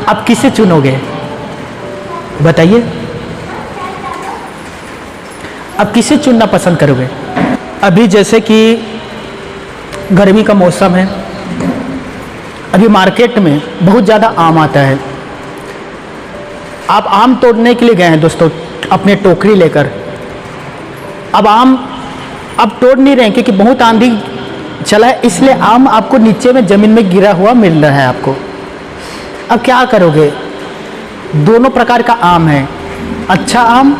S1: आप किसे चुनोगे बताइए? आप किसे चुनना पसंद करोगे? अभी जैसे कि गर्मी का मौसम है, अभी मार्केट में बहुत ज़्यादा आम आता है। आप आम तोड़ने के लिए गए हैं दोस्तों अपने टोकरी लेकर। अब आम अब तोड़ नहीं रहे क्योंकि बहुत आंधी चला है, इसलिए आम आपको नीचे में ज़मीन में गिरा हुआ मिल रहा है आपको। अब क्या करोगे? दोनों प्रकार का आम है, अच्छा आम,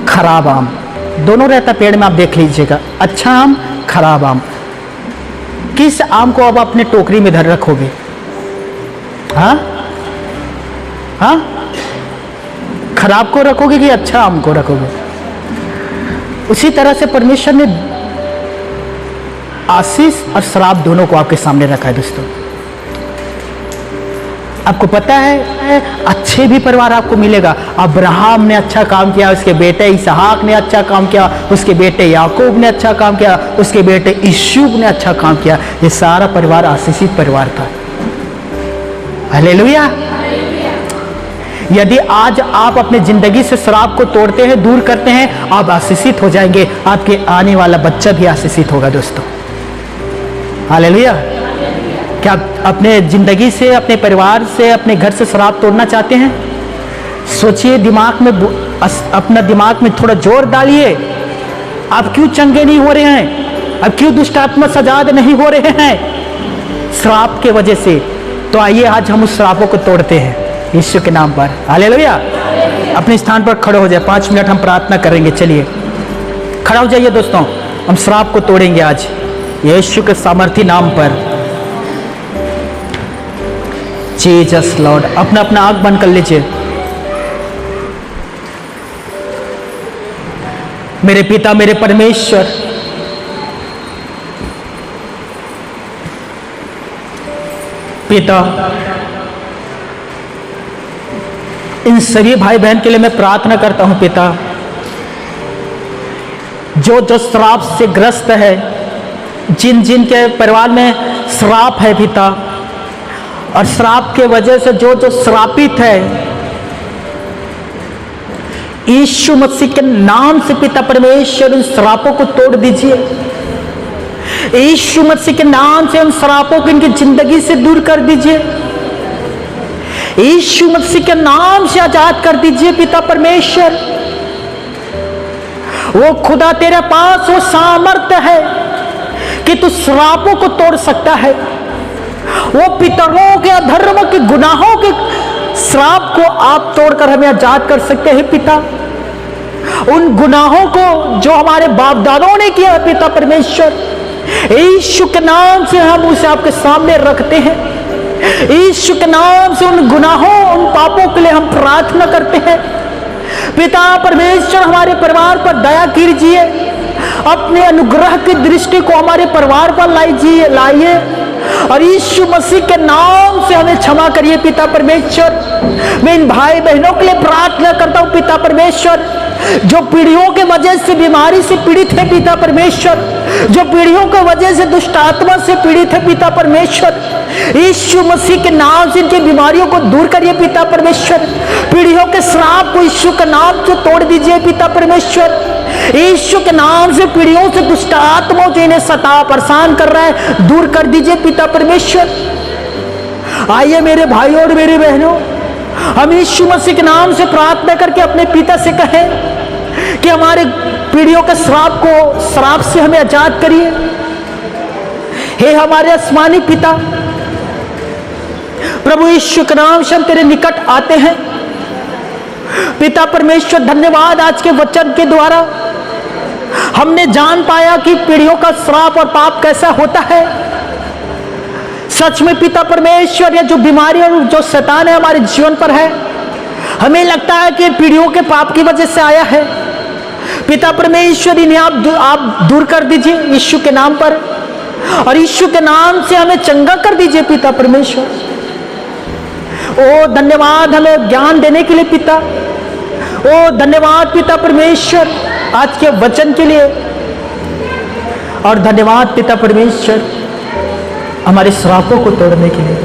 S1: खराब आम, दोनों रहता पेड़ में। आप देख लीजिएगा, अच्छा आम, खराब आम। किस आम को अब अपने टोकरी में धर रखोगे? हाँ हाँ, खराब को रखोगे कि अच्छा आम को रखोगे? उसी तरह से परमेश्वर ने आशीष और श्राप दोनों को आपके सामने रखा है दोस्तों। आपको पता है अच्छे भी परिवार आपको मिलेगा। अब्राहम ने अच्छा काम किया, उसके बेटे इसहाक ने अच्छा काम किया, उसके बेटे याकूब ने अच्छा काम किया, उसके बेटे यूसुफ ने अच्छा काम किया। ये सारा परिवार आशीषित परिवार था। हालेलुया। यदि आज आप अपने जिंदगी से श्राप को तोड़ते हैं, दूर करते हैं, आप आशीषित हो जाएंगे। आपके आने वाला बच्चा भी आशीषित होगा दोस्तों। हालेलुया। क्या आप अपने जिंदगी से, अपने परिवार से, अपने घर से श्राप तोड़ना चाहते हैं? सोचिए, दिमाग में अपना दिमाग में थोड़ा जोर डालिए। आप क्यों चंगे नहीं हो रहे हैं? अब क्यों दुष्ट आत्मा सजाद नहीं हो रहे हैं? श्राप के वजह से। तो आइए आज हम उस श्रापों को तोड़ते हैं यीशु के नाम पर। हालेलुया। अपने स्थान पर खड़े हो जाए, 5 मिनट हम प्रार्थना करेंगे। चलिए खड़ा हो जाइए दोस्तों, हम श्राप को तोड़ेंगे आज यीशु के सामर्थी नाम पर। Jesus Lord. अपना अपना आंख बंद कर लीजिए। मेरे पिता, मेरे परमेश्वर, पिता, इन सभी भाई बहन के लिए मैं प्रार्थना करता हूं पिता, जो जो श्राप से ग्रस्त है, जिन जिन के परिवार में श्राप है पिता, और श्राप के वजह से जो जो श्रापित है, यीशु मसीह के नाम से पिता परमेश्वर इन श्रापों को तोड़ दीजिए। यीशु मसीह के नाम से उन श्रापों को इनकी जिंदगी से दूर कर दीजिए। यीशु मसीह के नाम से आजाद कर दीजिए पिता परमेश्वर। वो खुदा तेरे पास वो सामर्थ्य है कि तू श्रापों को तोड़ सकता है। वो पितरों के अधर्म के गुनाहों के श्राप को आप तोड़कर हमें आजाद कर सकते हैं पिता। उन गुनाहों को जो हमारे बाप दादों ने किया है पिता परमेश्वर, यीशु के नाम से हम उसे आपके सामने रखते हैं। यीशु के नाम से उन गुनाहों, उन पापों के लिए हम प्रार्थना करते हैं। पिता परमेश्वर हमारे परिवार पर दया कीजिए, अपने अनुग्रह की दृष्टि को हमारे परिवार पर लाइए और यीशु मसीह के नाम से हमें क्षमा करिए पिता परमेश्वर। मैं इन भाई बहनों के लिए प्रार्थना करता हूं पिता परमेश्वर, जो पीढ़ियों के वजह से बीमारी से पीड़ित है पिता परमेश्वर, जो पीढ़ियों के वजह से दुष्ट आत्मा से पीड़ित है पिता परमेश्वर, यीशु मसीह के नाम से इनकी बीमारियों को दूर करिए पिता परमेश्वर। पीढ़ियों के श्राप को यीशु के नाम से तोड़ दीजिए पिता परमेश्वर। यीशु के नाम से पीढ़ियों से दुष्ट आत्माओं जो इन्हें सता परेशान कर रहा है, दूर कर दीजिए पिता परमेश्वर। आइए मेरे भाइयों और मेरी बहनों, हम यीशु मसीह के नाम से प्रार्थना करके अपने पिता से कहें कि हमारे पीढ़ियों के श्राप से हमें आजाद करिए। हे हमारे आसमानी पिता, प्रभु यीशु के नाम से हम तेरे निकट आते हैं पिता परमेश्वर। धन्यवाद, आज के वचन के द्वारा हमने जान पाया कि पीढ़ियों का श्राप और पाप कैसा होता है। सच में पिता परमेश्वर, ये जो बीमारी और जो शैतान है हमारे जीवन पर है, हमें लगता है कि पीढ़ियों के पाप की वजह से आया है। पिता परमेश्वर, इन्हें आप दूर कर दीजिए यीशु के नाम पर, और यीशु के नाम से हमें चंगा कर दीजिए पिता परमेश्वर। ओ धन्यवाद हमें ज्ञान देने के लिए पिता। ओ धन्यवाद पिता परमेश्वर आज के वचन के लिए। और धन्यवाद पिता परमेश्वर हमारे श्रापों को तोड़ने के लिए,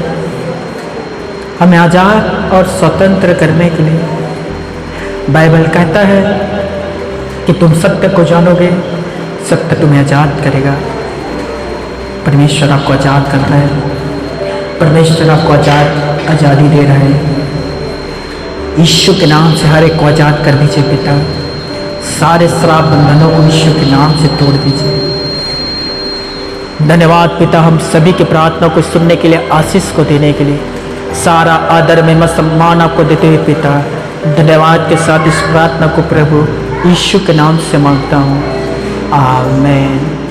S1: हमें आज़ाद और स्वतंत्र करने के लिए। बाइबल कहता है कि तुम सत्य को जानोगे, सत्य तुम्हें आज़ाद करेगा। परमेश्वर आपको आज़ाद करता है, परमेश्वर आपको आज़ादी दे रहा है। यीशु के नाम से हर एक को आज़ाद कर दीजिए पिता, सारे श्राप बंधनों को यीशु के नाम से तोड़ दीजिए। धन्यवाद पिता, हम सभी की प्रार्थना को सुनने के लिए, आशीष को देने के लिए। सारा आदर में सम्मान आपको देते हुए पिता, धन्यवाद के साथ इस प्रार्थना को प्रभु यीशु के नाम से मांगता हूँ, आमीन।